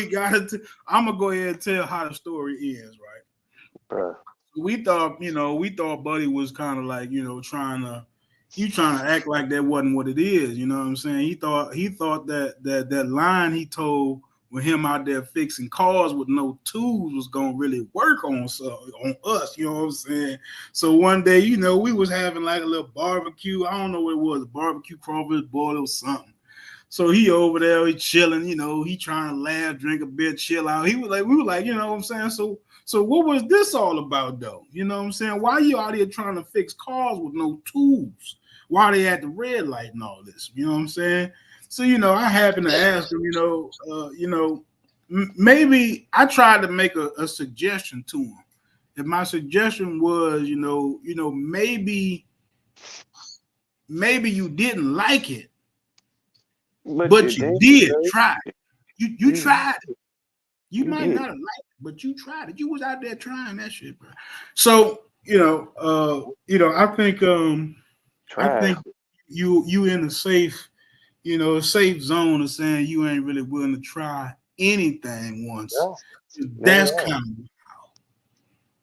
gotta. I'm gonna go ahead and tell how the story ends, right? Bruh. We thought Buddy was kind of like, trying to act like that wasn't what it is. You know what I'm saying? He thought that line he told with him out there fixing cars with no tools was gonna really work on us. You know what I'm saying? So one day, we was having like a little barbecue. I don't know what it was, a barbecue crawfish boil or something. So he over there, he chilling, he trying to laugh, drink a beer, chill out. We were like, you know what I'm saying? So what was this all about though? You know what I'm saying? Why you out here trying to fix cars with no tools? Why they at the red light and all this? You know what I'm saying? So, I happened to ask him, maybe I tried to make a suggestion to him. If my suggestion was, maybe you didn't like it, but you did try it. You tried it. You might not have liked it, but you tried it. You was out there trying that shit, bro. So, I think you in a safe zone of saying you ain't really willing to try anything once. Yeah. That's kind of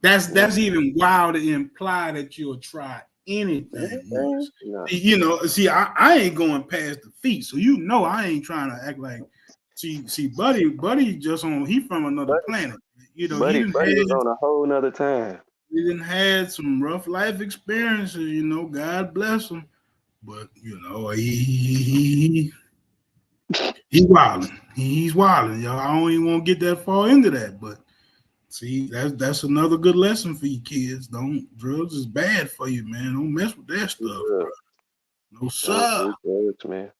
wild. That's even wild to imply that you'll try anything once. See, I ain't going past the feet, so I ain't trying to act like. See, Buddy just he from another planet. Buddy was on a whole nother time. He didn't had some rough life experiences, God bless him. But he's wilding. He's wilding, y'all. I don't even want to get that far into that, but see, that's another good lesson for you kids. Drugs is bad for you, man. Don't mess with that stuff. Bro. No sir. Drugs, man.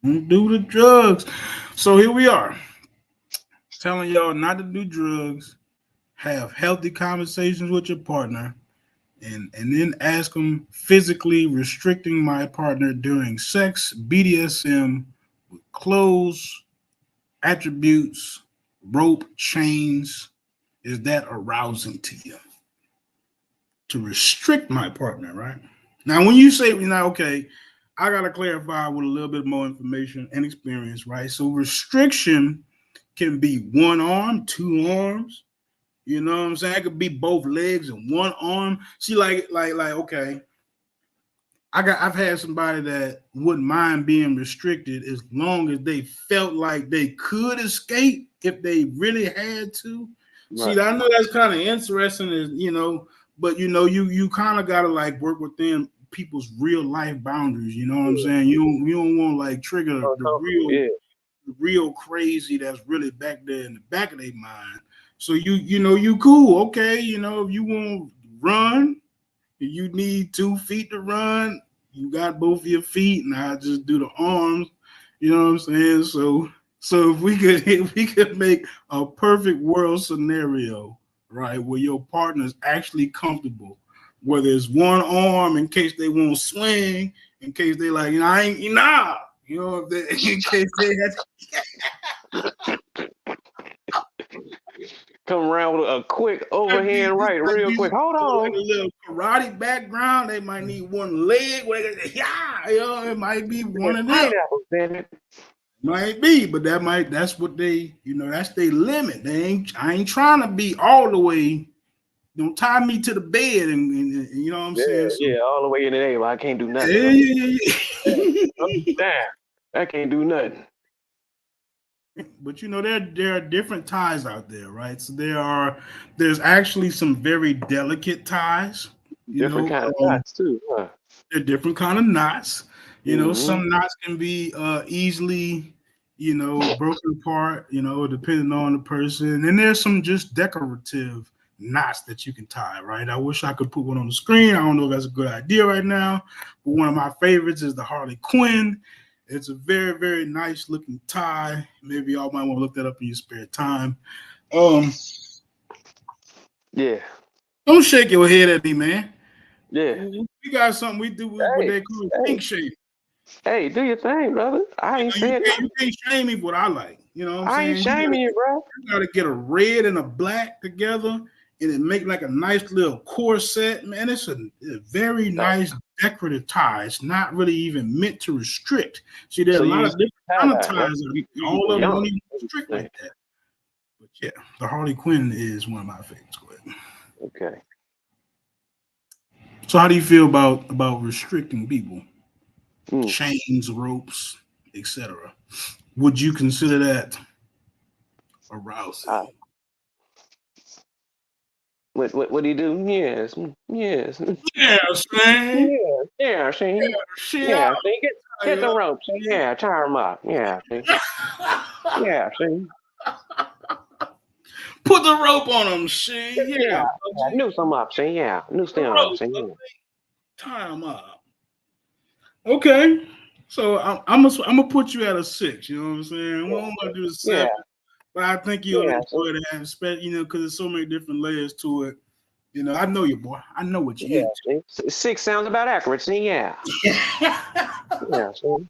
Don't do the drugs. So here we are, telling y'all not to do drugs, have healthy conversations with your partner, and then ask them physically restricting my partner during sex, BDSM, with clothes, attributes, rope, chains. Is that arousing to you? To restrict my partner, right? Now, when you say, okay, I got to clarify with a little bit more information and experience, right? So restriction can be one arm, two arms. You know what I'm saying? It could be both legs and one arm. See, like, okay, I've had somebody that wouldn't mind being restricted as long as they felt like they could escape if they really had to. Right. See, I know that's kind of interesting, but you kind of gotta like work within people's real life boundaries. You know what I'm saying? You don't want to like trigger the real crazy that's really back there in the back of their mind. So you cool, okay? If you want to run, if you need 2 feet to run, you got both of your feet, and I just do the arms. You know what I'm saying? So if we could make a perfect world scenario, right, where your partner is actually comfortable, whether it's one arm in case they won't swing, in case they like, I ain't in case they had come around with a quick overhand right, real quick. Hold on. Like a little karate background. They might need one leg. It might be one of them. Might be, but that's what they, that's their limit. I ain't trying to be all the way. Don't tie me to the bed and you know what I'm saying? So, all the way in the day. Well, I can't do nothing. Damn, I can't do nothing. But there are different ties out there, right? So there's actually some very delicate ties. Different kind of knots too. Huh? They're different kind of knots. Some knots can be easily, broken apart, depending on the person. And there's some just decorative knots that you can tie, right? I wish I could put one on the screen. I don't know if that's a good idea right now, but one of my favorites is the Harley Quinn. It's a very, very nice looking tie. Maybe y'all might want to look that up in your spare time. Yeah. Don't shake your head at me, man. Yeah. We got something we do what they call pink shaming. Hey, do your thing, brother. I ain't saying you can't shame me for what I like. You know what I'm saying? I ain't shaming you, bro. You gotta get a red and a black together and it make like a nice little corset, man. It's a very nice decorative tie. It's not really even meant to restrict. See, there are So a you lot of use different kind of tie-dye. ties. You All of them young. don't even restrict like that. But yeah, the Harley Quinn is one of my favorites. Go ahead. Okay. So how do you feel about restricting people? Mm. Chains, ropes, etc. Would you consider that arousing? What do you do? Yes. Yes. Yes, man. Yeah. Yeah. See. Shit, Yeah. See. Get the rope. See. Yeah. Tie them up. Yeah. See. Yeah. See. Put the rope on them, see? Yeah. Yeah. Noose them up. See. Yeah. Noose them up. See. Yeah. Tie them up. Okay. So I'm gonna put you at a 6. You know what I'm saying? We're gonna do a 7, Yeah. but I think you'll Yeah. enjoy that, especially because there's so many different layers to it. I know you, boy. I know what you Yeah. See. 6 sounds about accurate. See. Yeah. Yeah. See.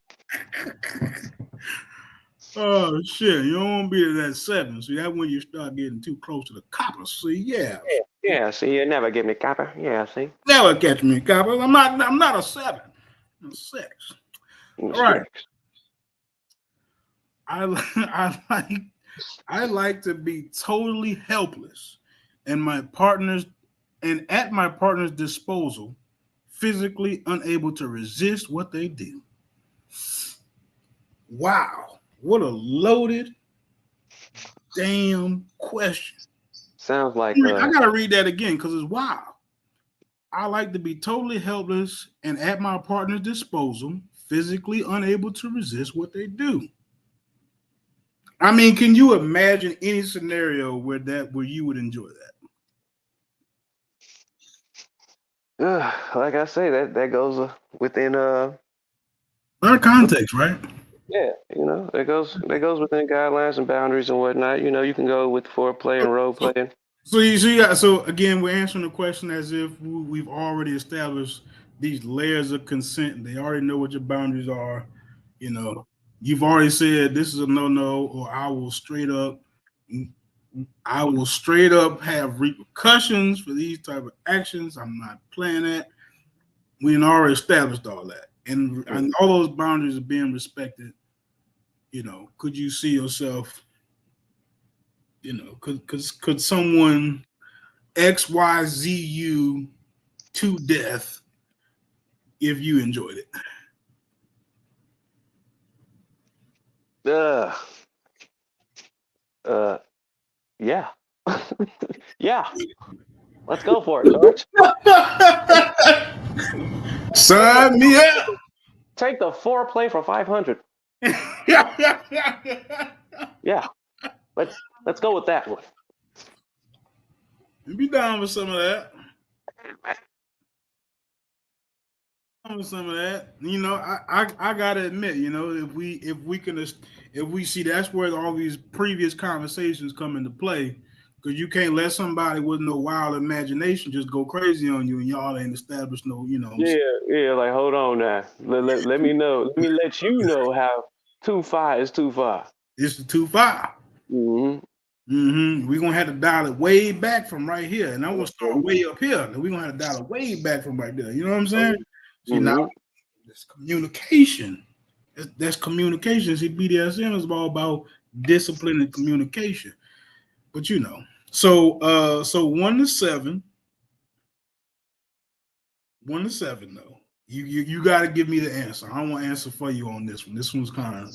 Oh shit! You don't want to be at that 7. See, that's when you start getting too close to the copper. See, yeah. Yeah. See. You never give me copper. Yeah. See. Never catch me, copper. I'm not a 7. I'm a 6. All right. I like to be totally helpless and at my partner's disposal, physically unable to resist what they do. Wow, what a loaded damn question. Sounds like I gotta read that again because it's wow. I like to be totally helpless and at my partner's disposal, physically unable to resist what they do. I mean, can you imagine any scenario where you would enjoy that? like I say, that goes within Our context, right? Yeah, that goes within guidelines and boundaries and whatnot. You can go with foreplay and role playing. So again, we're answering the question as if we've already established these layers of consent. They already know what your boundaries are. You've already said this is a no-no, or I will straight up have repercussions for these type of actions. I'm not playing that. We already established all that, and all those boundaries are being respected. Could you see yourself? Could someone XYZ you to death if you enjoyed it? Yeah. Yeah. Let's go for it, George. Sign me up. Take the foreplay for 500. Yeah. Let's go with that one. Be down with some of that. I gotta admit, if we see that's where all these previous conversations come into play, because you can't let somebody with no wild imagination just go crazy on you, and y'all ain't established no, Yeah. Like, hold on now. Let me know. Let me let you know how too far is too far. It's the too far. Mm-hmm. We're gonna have to dial it way back from right here, and I'm gonna start way up here. And we're gonna have to dial it way back from right there. You know what I'm saying? See, now it's communication. That's communication. See, BDSM is all about discipline and communication. But so 1 to 7. 1 to 7 though. You got to give me the answer. I don't want to answer for you on this one. This one's kind of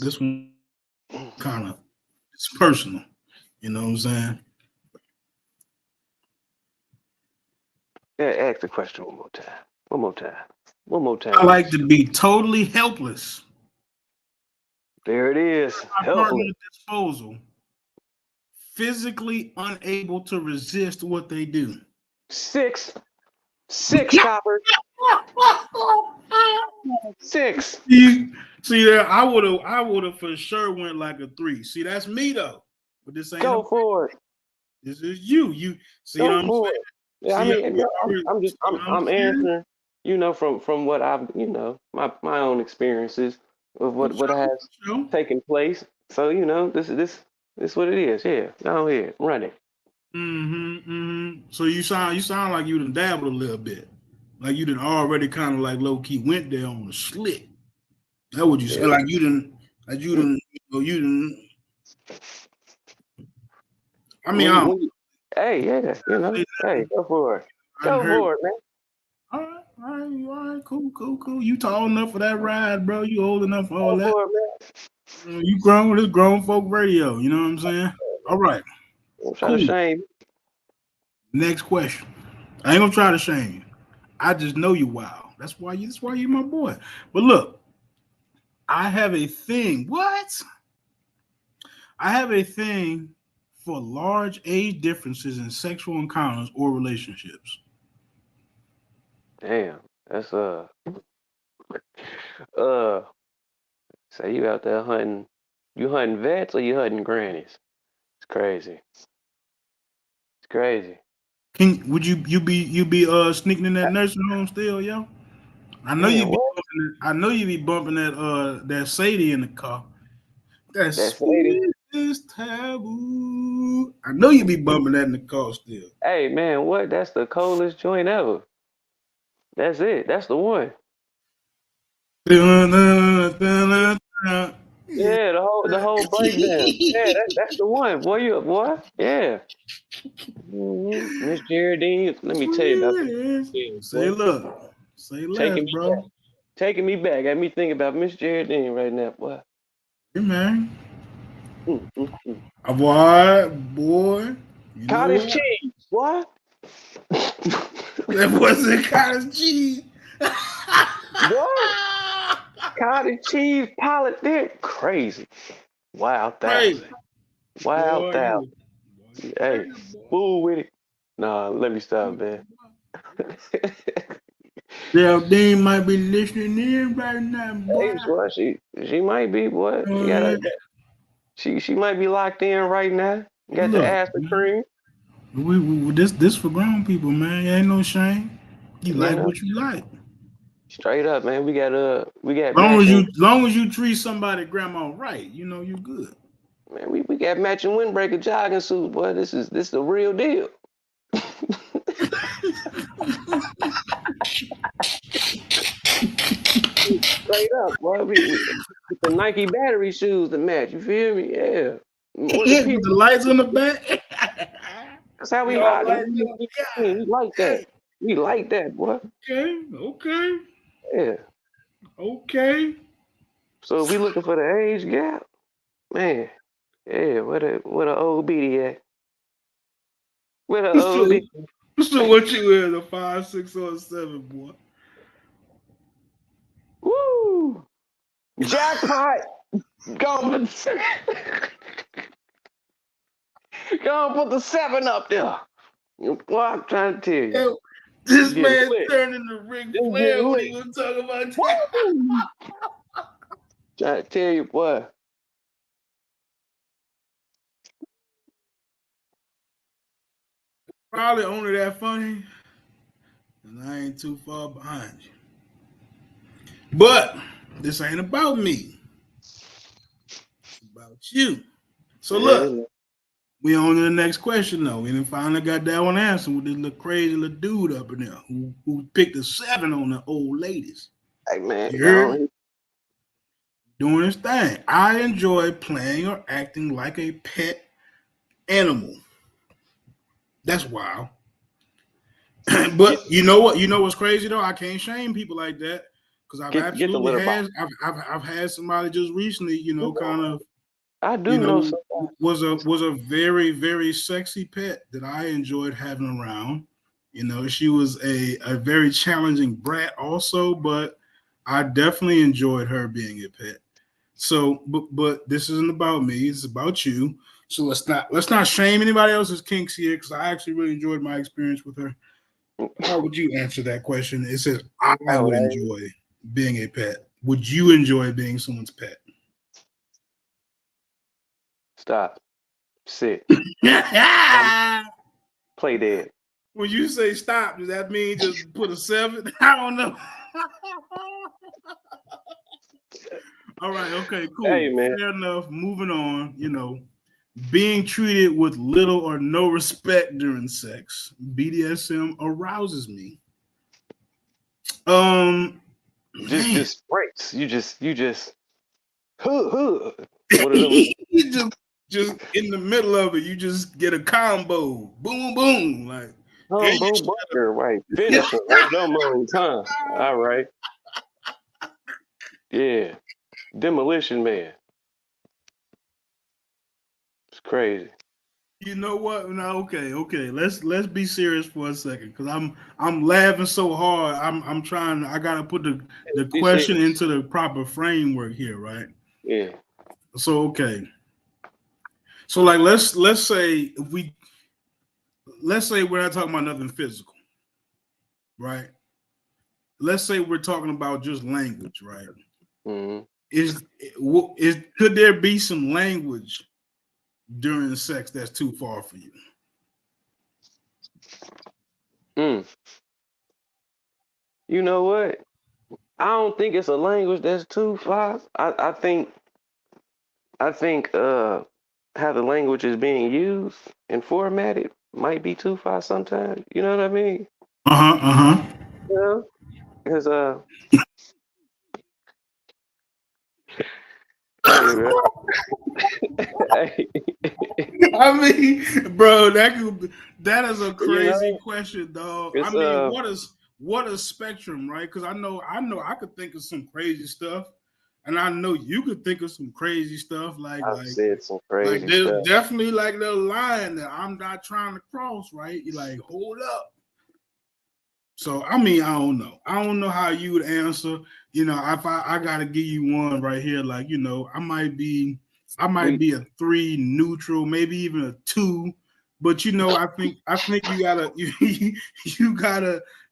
it's personal. You know what I'm saying? Yeah, ask the question one more time. I like to be totally helpless. There it is. My partner's disposal, physically unable to resist what they do. 6 coppers. 6. See there, I would have for sure went like a 3. See, that's me though. But this ain't go for it. This is you. You see go what I'm for saying? It. Yeah, I'm answering, from what I've, my own experiences of what has taken place. So, this is what it is. Yeah, go ahead, run it. So you sound like you done dabbled a little bit. Like you done already kind of like low key went there on the slick. That what you say? Yeah. Like you didn't, you didn't. I mean, I don't. Hey, yeah, hey, go for it. I Go heard. for it, man. All right, cool. You tall enough for that ride, bro. You old enough for all Go that. for it, man. You grown with this grown folk radio. You know what I'm saying? All right, Don't try to cool. shame. Next question. I ain't gonna try to shame you. I just know you wild. That's why you're my boy. But look, I have a thing. What? I have a thing for large age differences in sexual encounters or relationships. Damn, that's say you out there hunting. You hunting vets or you hunting grannies? It's crazy. It's crazy. Would you be sneaking in that nursing home still, yo? I know Man, you be what? bumping that Sadie in the car. That That's lady. sweetest taboo. I know you be bumping that in the car still. Hey, man, what? That's the coldest joint ever. That's it. That's the one. Yeah, the whole breakdown. Yeah, that's the one. Boy, Yeah. Miss Geraldine, let me tell you about this. Yeah, Say boy. look. Say less, Taking me back. bro. Taking me back. Got me thinking about Miss Geraldine right now, boy. Hey man. Mm. Boy. You know Cottage what? cheese, what? That wasn't cottage cheese. What? Cottage cheese pilot there? Crazy. Wow, Crazy. thousand. Wow, Boy, thousand. Hey, fool with it. Nah, let me stop, man. Geraldine might be listening in right now, boy. Hey, boy, she might be, boy. She might be locked in right now. Got the Look, ass and cream. we this for grown people, man. Ain't no shame. You You like know, what you like. straight up, man. We got matching. Long as you treat somebody grandma right, you know you good. Man, we got matching windbreaker jogging suits, boy. This is the real deal. Straight up, boy. We the Nike battery shoes to match. You feel me? Yeah. What the With people? the lights on the back. That's how we Y'all rocking. like We like that. We like that, boy. Okay. Yeah. Okay. So if we looking for the age gap, man. Yeah. What a old BD at? What a old BD. So what you is, a 5, 6, or a 7, boy? Woo! Jackpot. Go put the 7 up there. Boy, I'm trying to tell you. Yo, this Get man lit. turned into Ric Just Flair get when lit. he was talking about Woo! Trying to tell you, boy. probably only that funny, and I ain't too far behind you. But this ain't about me. It's about you. So look, Yeah. we on to the next question though. We done finally got that one answered with this little crazy little dude up in there who picked a 7 on the old ladies. Hey, man. You heard? Doing his thing. I enjoy playing or acting like a pet animal. That's wild. But you know what? You know what's crazy though? I can't shame people like that because I've Get the absolutely litter box. had I've had somebody just recently, kind of, I do know somebody. was a very very sexy pet that I enjoyed having around. She was a very challenging brat also, but I definitely enjoyed her being a pet. So, but this isn't about me. It's about you. So let's not shame anybody else's kinks here because I actually really enjoyed my experience with her. How would you answer that question? It says I would enjoy being a pet. Would you enjoy being someone's pet? Stop. Sit. Play dead. When you say stop, does that mean just put a 7? I don't know. All right, okay, cool. Hey, man. Fair enough. Moving on, being treated with little or no respect during sex. BDSM arouses me. Just sprints. You just what are them? you just in the middle of it, you just get a combo. Boom, boom. Like Combo Bunker, right? Finish them. One of them moves, huh? All right. Yeah. Demolition Man. It's crazy. you know what? No, okay. Let's be serious for a second, because I'm laughing so hard. I'm trying. I gotta put the You question see? into the proper framework here, right? Yeah. So okay. So like let's say we're not talking about nothing physical, right? Let's say we're talking about just language, right? Mm-hmm. Is could there be some language during sex that's too far for you? You know what? I don't think it's a language that's too far. I think how the language is being used and formatted might be too far sometimes. You know what I mean? Uh-huh. Yeah. Because hey, bro. Hey, I mean, bro, that is a you crazy know, question, dog. I it's mean, what is spectrum, right? Because I know I could think of some crazy stuff, and I know you could think of some crazy stuff. I've said some crazy There's stuff. definitely like the line that I'm not trying to cross, right? You're like, hold up. So I mean, I don't know. I don't know how you would answer. You know, if I gotta give you one right here, like, you know, I might be a 3 neutral, maybe even a 2. But you know, I think you gotta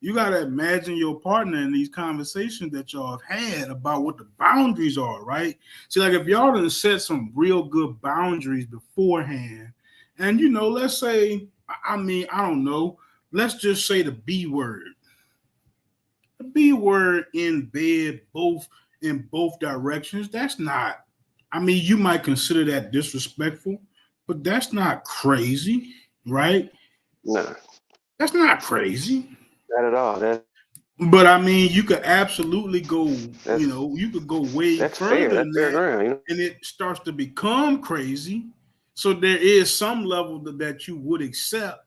you gotta imagine your partner in these conversations that y'all have had about what the boundaries are, right? See, like if y'all done set some real good boundaries beforehand, and you know, let's say, I mean, I don't know, let's just say the B word. The B word in bed, in both directions. That's not, I mean, you might consider that disrespectful, but that's not crazy, right? No, That's not crazy. not at all. But I mean, you could absolutely go, That's you could go way that's fair. further That's than fair that, ground. You know? and it starts to become crazy. So there is some level that you would accept,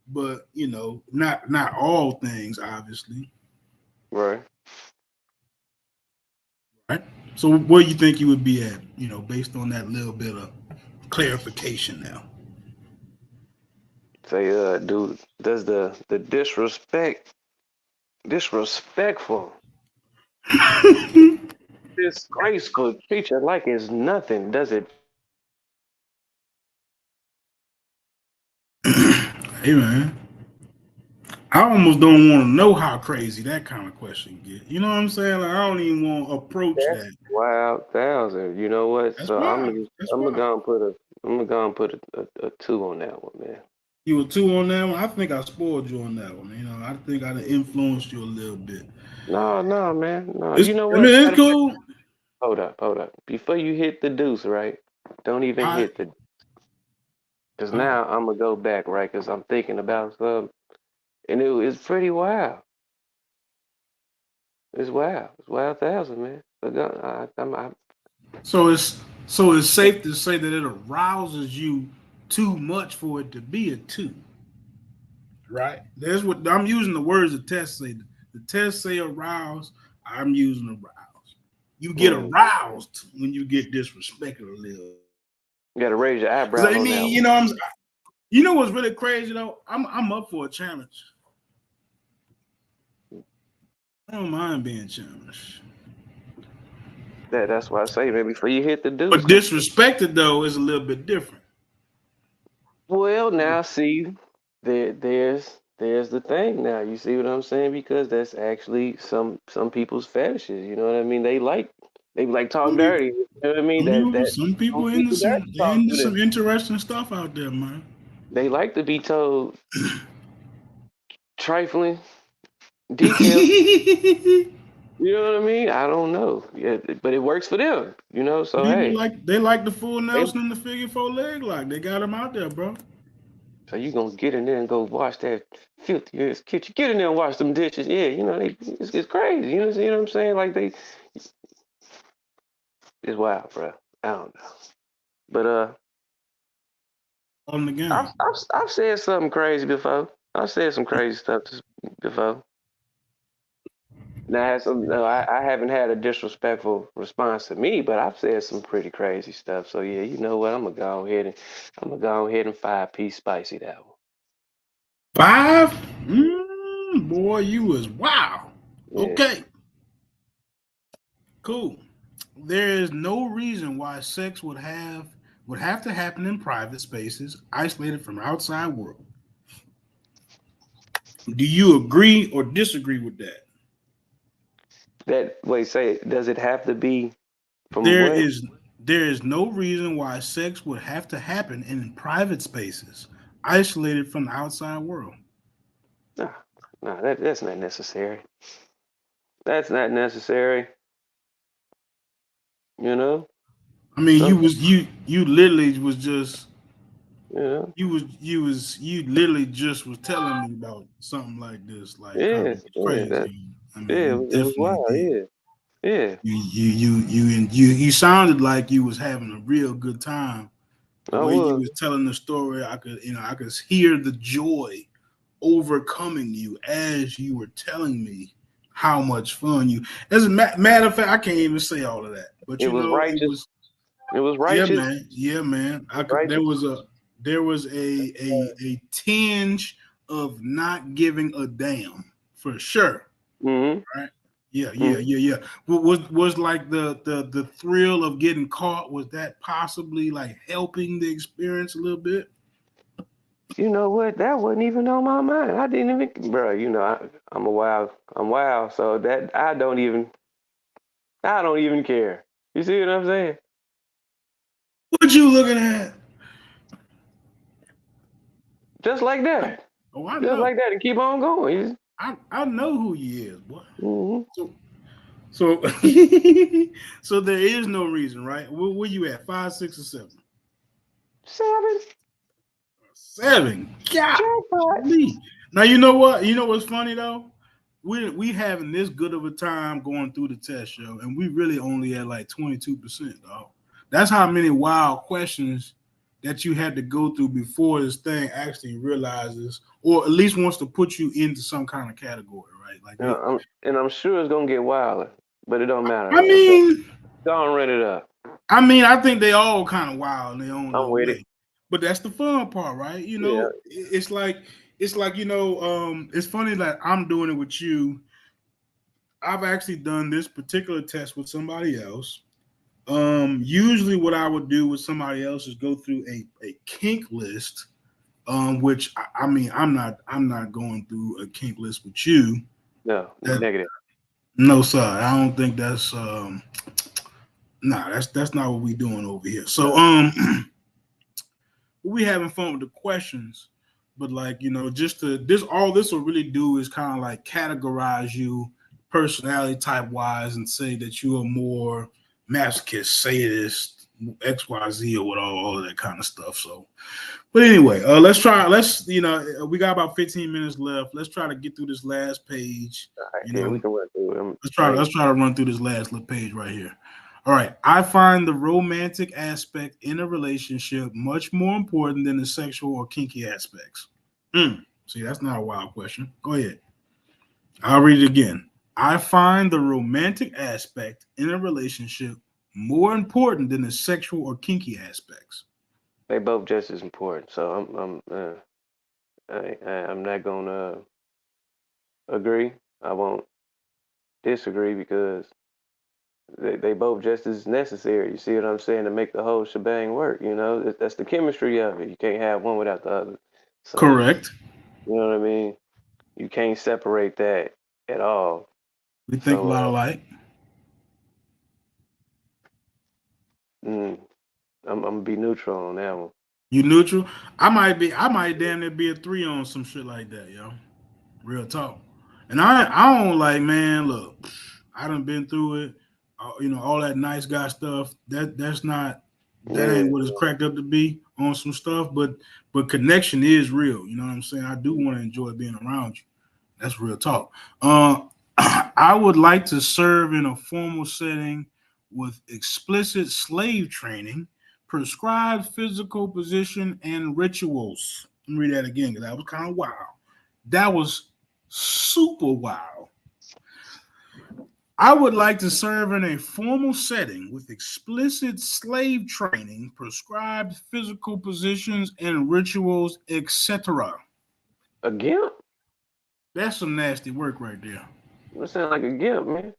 but you know, not all things, obviously. Right. Right. So where you think you would be at, you know, based on that little bit of clarification now? Say, dude, does the disrespectful, disgraceful treat you like it's nothing? Does it? Hey man, I almost don't want to know how crazy that kind of question get. You know what I'm saying? Like, I don't even want to approach That's that. wild thousand. You know what? That's So wild. That's I'm gonna wild. go and put a 2 on that one, man. You were 2 on that one. I think I spoiled you on that one. You know, I think I influenced you a little bit. No, man. No, It's, you know I what? mean, it's cool. Hold up. Before you hit the deuce, right? Don't even I hit the. Because now I'm gonna go back, right? Because I'm thinking about something, and it's pretty wild. It's wild. It's wild thousand, man. But so it's safe to say that it arouses you too much for it to be a 2. Right. That's what I'm using, the words the test say. The test say arouse. I'm using arouse. You get aroused when you get disrespected a little. you gotta raise your Because eyebrows I on that mean, one. you know what's really crazy though? I'm up for a challenge. I don't mind being challenged. That's why I say, man, before you hit the deuce. But disrespected though is a little bit different. Well, now see, there's the thing now. You see what I'm saying? Because that's actually some people's fetishes. You know what I mean? They like talk Some people, dirty. You know what I mean? That some some people into people that talk to them. some interesting stuff out there, man. They like to be told trifling details. You know what I mean? I don't know. Yeah, but it works for them. You know, so People hey, like the full they, Nelson and the figure 4 leg lock. They got them out there, bro. So you gonna get in there and go wash that filthy ass kitchen. Get in there and wash them dishes. Yeah, you know, it's crazy. You know what I'm saying? Like it's wild, bro. I don't know. But On the game. I've said something crazy before. I've said some crazy stuff before. Now, no, I haven't had a disrespectful response to me, but I've said some pretty crazy stuff. So yeah, you know what? I'm gonna go ahead and 5-piece spicy that one. 5? Boy, you was wow. Yeah. Okay. Cool. There is no reason why sex would have to happen in private spaces, isolated from outside world. Do you agree or disagree with that? Does it have to be from There what? is no reason why sex would have to happen in private spaces, isolated from the outside world. Nah, that's not necessary. That's not necessary. You know? I mean, Some, you literally was just you know? you literally just was telling me about something like this, like how Yeah, it was yeah, crazy. I mean, yeah, you it was definitely wild, did. yeah. Yeah. You sounded like you was having a real good time. The I way you was. was telling the story, I could hear the joy overcoming you as you were telling me how much fun you. As a matter of fact, I can't even say all of that, but It was it righteous. was. It was Yeah, righteous. man. Yeah, man. It was righteous. There was a tinge of not giving a damn for sure. Mm-hmm. Right? Yeah, yeah, Mm-hmm. yeah, yeah. Was like the thrill of getting caught? Was that possibly like helping the experience a little bit? You know what? That wasn't even on my mind. I didn't even, bro. You know, I'm wild. So that I don't even care. You see what I'm saying? What you looking at? Just like that. Oh, I Just know. like that, and keep on going. I know who he is, boy. Mm-hmm. So so there is no reason, right? Where you at? 5, 6, or 7? 7. 7. God. Jackpot. Now you know what? You know what's funny though? We having this good of a time going through the test show, and we really only at like 22%, dog. That's how many wild questions that you had to go through before this thing actually realizes, or at least wants to put you into some kind of category, right? Like I'm sure it's gonna get wilder, but it don't matter. I mean, Go and run it up. I think they all kind of wild in their own I'm little with way. it. But that's the fun part, right? You Yeah. know, it's like it's funny that I'm doing it with you. I've actually done this particular test with somebody else. Usually what I would do with somebody else is go through a kink list, which I mean I'm not going through a kink list with you. No, negative. No, sir. I don't think that's that's not what we're doing over here. So we having fun with the questions, but like just all this will really do is kind of like categorize you personality type wise and say that you are more masochist, sadist, XYZ, or with all of that kind of stuff. So, but anyway, we got about 15 minutes left. Let's try to get through this last page. All right, yeah, we can run through it. Let's try to run through this last little page right here. All right. I find the romantic aspect in a relationship much more important than the sexual or kinky aspects. See, that's not a wild question. Go ahead. I'll read it again. I find the romantic aspect in a relationship more important than the sexual or kinky aspects. They both just as important. So I'm not gonna agree. I won't disagree because they both just as necessary. You see what I'm saying? To make the whole shebang work. You know, that's the chemistry of it. You can't have one without the other. So, Correct. You know what I mean? You can't separate that at all. We think a lot alike. I'm gonna be neutral on that one. You neutral? I might damn near be a 3 on some shit like that, yo. Real talk. And I don't like, man, look, I done been through it. All that nice guy stuff. That ain't what it's cracked up to be. on some stuff, but connection is real. You know what I'm saying? I do want to enjoy being around you. That's real talk. I would like to serve in a formal setting with explicit slave training, prescribed physical position, and rituals. Let me read that again because that was kind of wild. That was super wild. I would like to serve in a formal setting with explicit slave training, prescribed physical positions, and rituals, etc. A gimp? That's some nasty work right there. That sound like a gimp, man.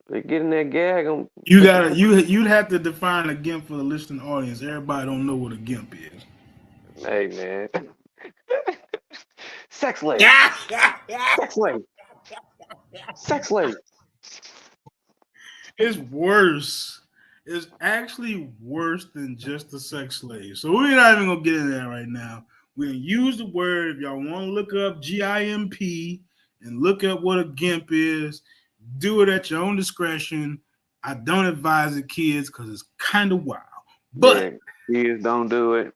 They get in that gag. You'd have to define a gimp for the listening audience. Everybody don't know what a gimp is. Hey, man. Sex slave. Sex slave. Sex slave. It's worse. It's actually worse than just a sex slave. So we're not even gonna get into that right now. We're gonna use the word. If y'all want to look up GIMP and look up what a gimp is, do it at your own discretion. I don't advise the kids because it's kind of wild. But yeah, kids don't do it.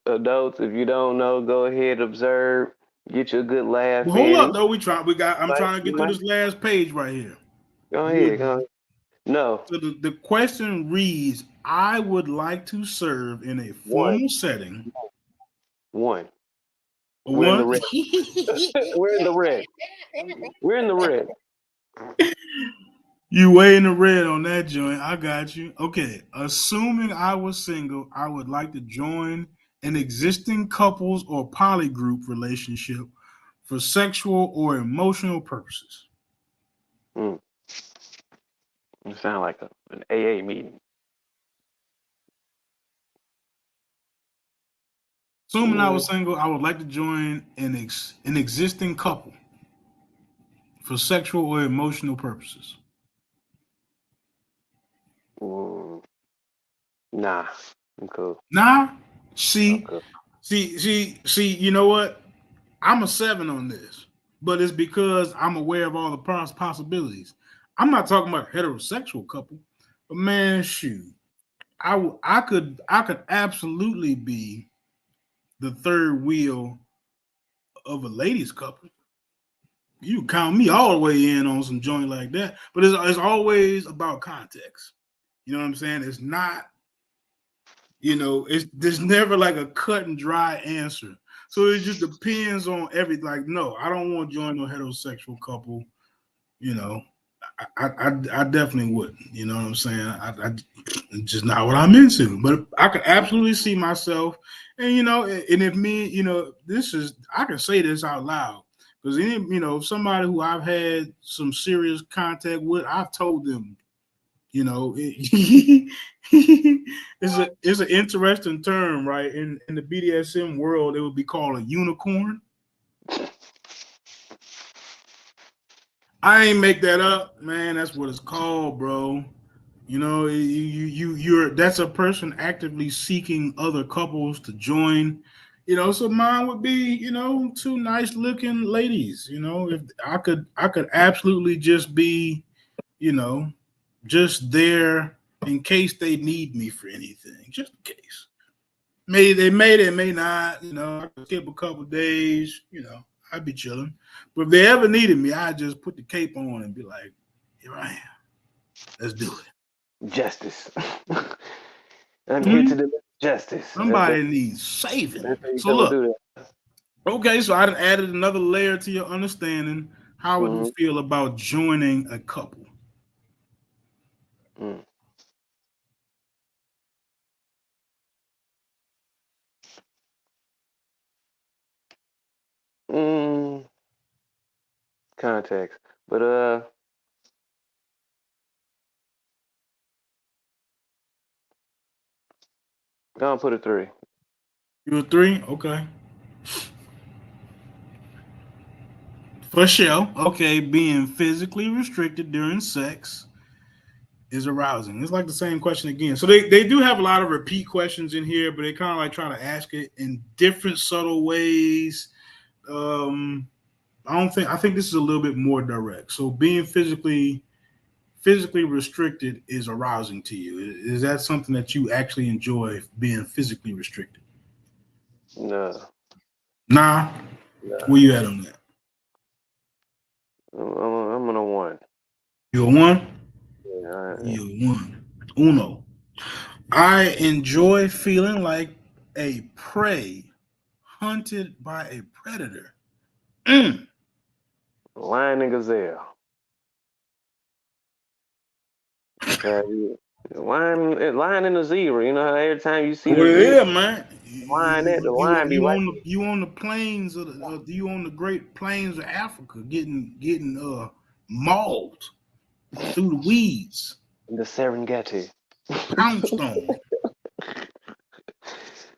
Adults, if you don't know, go ahead, observe, get you a good laugh. Well, hold up, though. I'm trying to get to this last page right here. Go ahead. No. So the question reads: I would like to serve in a formal setting. We're in the red. We're in the red. We're in the red. You way in the red on that joint. I got you. Okay. Assuming I was single, I would like to join an existing couples or poly group relationship for sexual or emotional purposes. It sounds like an AA meeting. Assuming I was single, I would like to join an existing couple for sexual or emotional purposes. Nah, I'm cool. Nah, see, you know what? I'm a 7 on this, but it's because I'm aware of all the possibilities. I'm not talking about a heterosexual couple, but man, shoot, I could absolutely be the third wheel of a ladies couple. You count me all the way in on some joint like that, but it's always about context. You know what I'm saying? It's not, there's never like a cut and dry answer. So it just depends on everything. Like, no, I don't want to join no heterosexual couple. I definitely wouldn't. You know what I'm saying? I just not what I'm into. But I could absolutely see myself, and and if me, I can say this out loud because somebody who I've had some serious contact with, I've told them, it's an interesting term, right? In the BDSM world, it would be called a unicorn. I ain't make that up, man. That's what it's called, bro. You're that's a person actively seeking other couples to join. So mine would be, two nice looking ladies. If I could absolutely just be, just there in case they need me for anything, just in case. They may not, I could skip a couple days, I'd be chilling. But if they ever needed me, I'd just put the cape on and be like, here I am. Let's do it. Justice. I'm here to deliver justice. Somebody needs saving. So look, okay, so I added another layer to your understanding. How would you feel about joining a couple? Context. But go and put a 3. You a 3? Okay. For sure. Okay, being physically restricted during sex is arousing. It's like the same question again. So they do have a lot of repeat questions in here, but they kind of like try to ask it in different subtle ways. I think this is a little bit more direct. So being physically physically restricted is arousing to you? Is that something that you actually enjoy, being physically restricted? No, Nah. no. Where you at on that? I'm on a one. You a one? Yeah, You a one. Uno. I enjoy feeling like a prey hunted by a predator. Mm. lion and gazelle. Okay, lion and a zebra. You know how every time you see What the it zebra, is, man? the lion be right there. You on the plains of you on the Great Plains of Africa, getting mauled through the weeds, In the Serengeti. pounced on.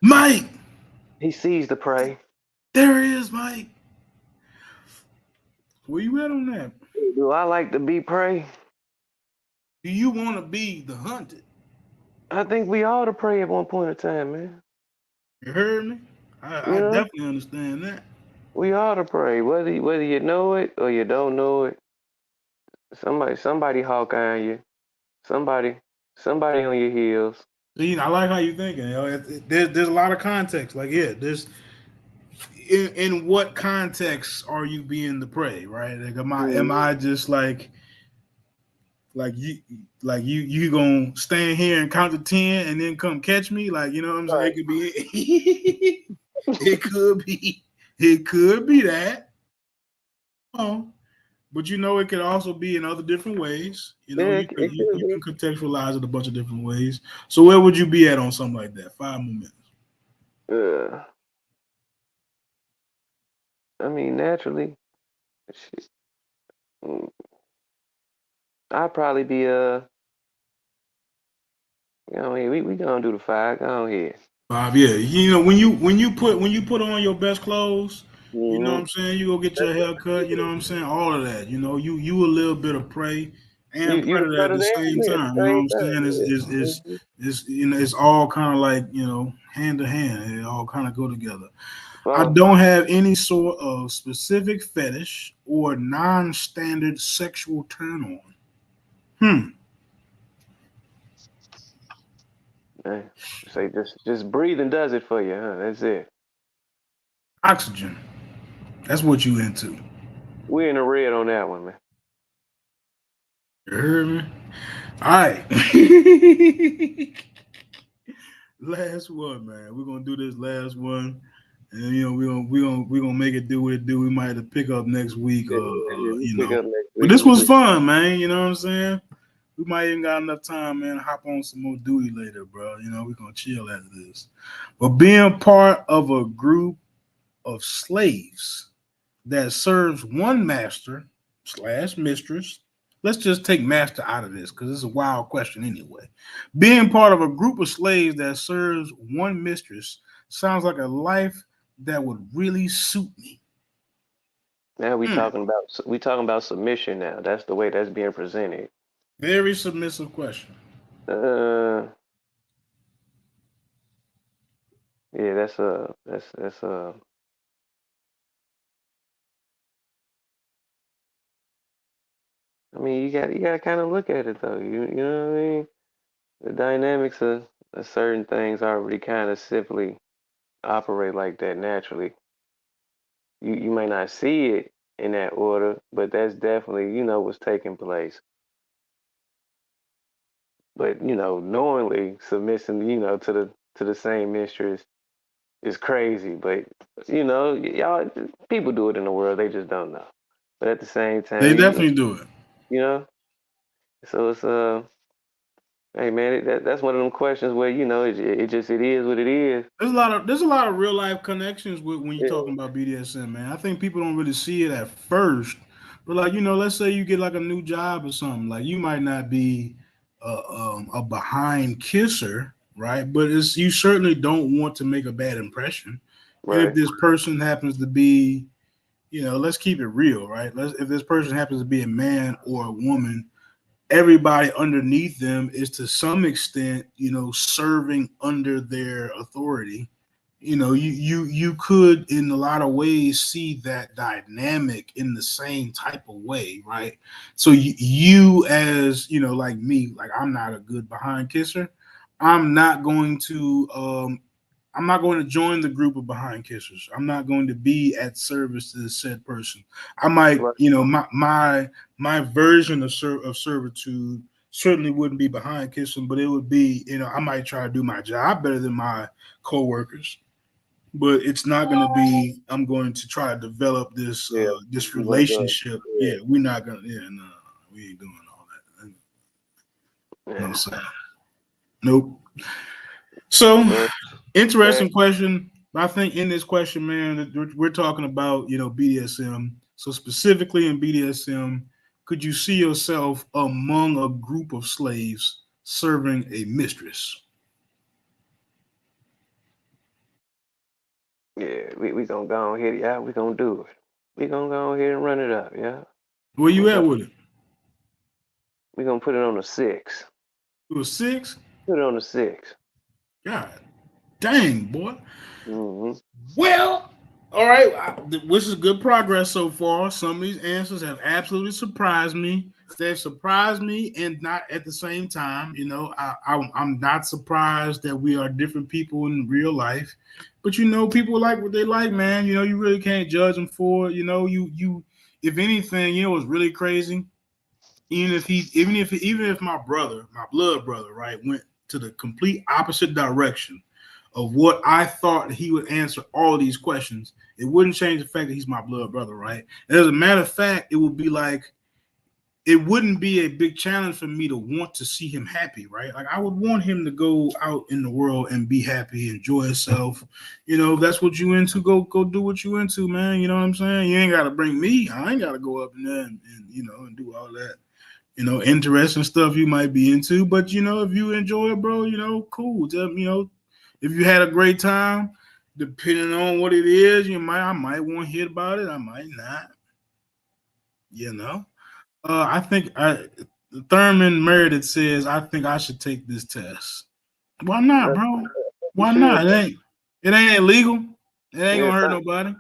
Mike, He sees the prey. there it is, Mike. Where you at on that? Do I like to be prey? Do you want to be the hunted? I think we all the prey at one point in time, man. You heard me? You I know, definitely understand that. we all the prey, whether you know it or you don't know it. Somebody hawk on you. Somebody somebody on your heels. See, I like how you thinking. There's a lot of context. Like, yeah, there's in what context are you being the prey, right? Like, am Mhm. I just like you you gonna stand here and count to 10 and then come catch me? Like, you know what I'm saying? Right. It could be it could be that. Oh, but it could also be in other different ways. Yeah, it could You be. can contextualize it a bunch of different ways. So where would you be at on something like that? 5 more minutes. I mean, naturally, shit, mm, I'd probably be we gonna do the five. Go on here. 5, yeah. When you put on your best clothes, you know what Mm-hmm. I'm saying. You go get your hair cut. You know what I'm saying. All of that. You a little bit of prey and You predator at better the than same me at the time. You know what same I'm time. saying. Yeah. It's it's all kind of like hand to hand. It all kind of go together. I So, don't have any sort of specific fetish or non-standard sexual turn on. Hmm. man, say just breathing does it for you, huh? That's it. Oxygen. That's what you into. We're in the red on that one, man. You heard me? All right. Last one, man. We're gonna do this last one, and we're gonna make it do what it do. We might have to pick up next week, Yeah, we pick up next But week. this was fun, man. You know what I'm saying? We might even got enough time, man, to hop on some more duty later, bro. We're gonna chill after this. But being part of a group of slaves that serves one master / mistress. Let's just take master out of this because it's a wild question anyway. Being part of a group of slaves that serves one mistress sounds like a life that would really suit me. Now Hmm. we talking about submission now. That's the way that's being presented. Very submissive question. Uh, yeah, that's I mean, you got to kind of look at it though. You know what I mean? The dynamics of certain things already kind of simply operate like that naturally. You may not see it in that order, but that's definitely what's taking place. But knowingly submitting to the same mistress is crazy. But y'all people do it in the world, they just don't know. But at the same time, They definitely do it. you know, so it's hey man, that's one of them questions where it is what it is. There's a lot of real life connections with when you're Yeah, talking about BDSM, man. I think people don't really see it at first, but like let's say you get like a new job or something. Like you might not be a behind kisser, right? But you certainly don't want to make a bad impression. And if right. this person happens to be, let's keep it real, right? If this person happens to be a man or a woman, everybody underneath them is to some extent, serving under their authority, you could in a lot of ways see that dynamic in the same type of way, right? So you as like me, like I'm not a good behind kisser. I'm not going to join the group of behind kissers. I'm not going to be at service to the said person. I might, Right. my version of servitude certainly wouldn't be behind kissing, but it would be, I might try to do my job better than my coworkers, but it's not going to be. I'm going to try to develop this Yeah. this Like that. relationship. Yeah. Yeah, we're not gonna. Yeah, no, we ain't doing all that. No, Yeah. sir. Nope. So, But interesting question. I think in this question, man, that we're talking about, BDSM. So specifically in BDSM, could you see yourself among a group of slaves serving a mistress? yeah, we gonna go ahead, yeah, we gonna do it. We gonna go ahead and run it up, yeah. Where you We at gonna, with it? we gonna put it on a 6. It was 6. Put it on a 6. God dang, boy. Mm-hmm. Well, all right, which is good progress so far. Some of these answers have absolutely surprised me. They've surprised me, and not at the same time. I'm not surprised that we are different people in real life, but people like what they like, man. You really can't judge them for it. You if anything, what's really crazy. Even if my brother, my blood brother, right, went to the complete opposite direction of what I thought he would answer all these questions, it wouldn't change the fact that he's my blood brother, right? And as a matter of fact, it would be like, it wouldn't be a big challenge for me to want to see him happy, right? Like I would want him to go out in the world and be happy, enjoy himself. If that's what you into, go do what you into, man. You know what I'm saying? You ain't got to bring me. I ain't got to go up in there and and do all that. Interesting stuff you might be into, but if you enjoy it, bro, cool. If you had a great time, depending on what it is, I might want to hear about it. I might not. I think Thurman Meredith says, I think I should take this test. Why not, bro? Why not? It ain't illegal. It ain't gonna hurt nobody.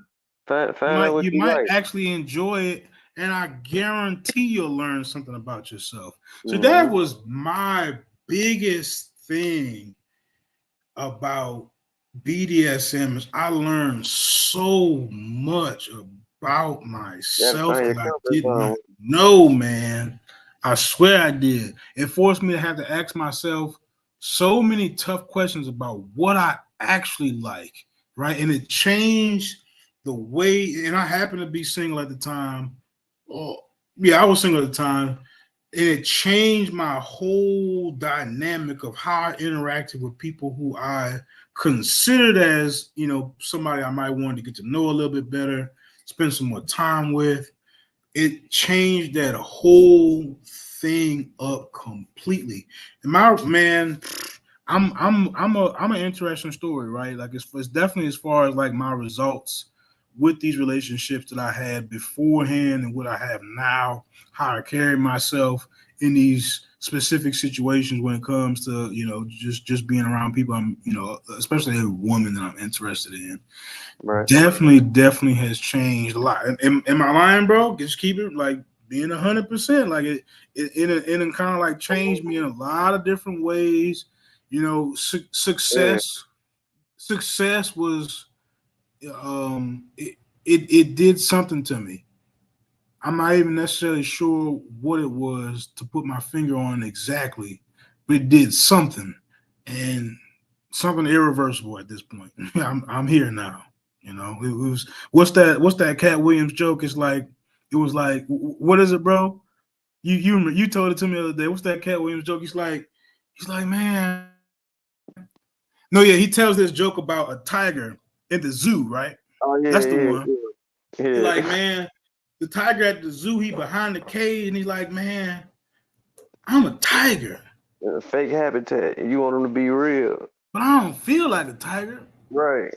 Find out what You you might like. actually enjoy it, and I guarantee you'll learn something about yourself. So that was my biggest thing about BDSM is I learned so much about myself that I did not know, man. I swear I did. It forced me to have to ask myself so many tough questions about what I actually like, right? And it changed the way, and I happened to be single at the time. Oh, yeah, I was single at the time. And it changed my whole dynamic of how I interacted with people who I considered as, somebody I might want to get to know a little bit better, spend some more time with. It changed that whole thing up completely. And my man, I'm an interesting story, right? Like it's definitely as far as like my results with these relationships that I had beforehand and what I have now, how I carry myself in these specific situations when it comes to, just being around people I'm, especially a woman that I'm interested in. Right. Definitely has changed a lot. Am I lying, bro? Just keep it like being 100%. Like it kind of like changed me in a lot of different ways. Success was it did something to me. I'm not even necessarily sure what it was to put my finger on exactly, but it did something, and something irreversible at this point. I'm here now. It was what's that Cat Williams joke? It was like, what is it, bro? You told it to me the other day. What's that Cat Williams joke? He's like, man. No, yeah, he tells this joke about a tiger in the zoo, right? Oh yeah, that's the one. Yeah. He's like, man, the tiger at the zoo, he behind the cage, and he's like, man, I'm a tiger. Fake habitat. You want them to be real. But I don't feel like a tiger. Right.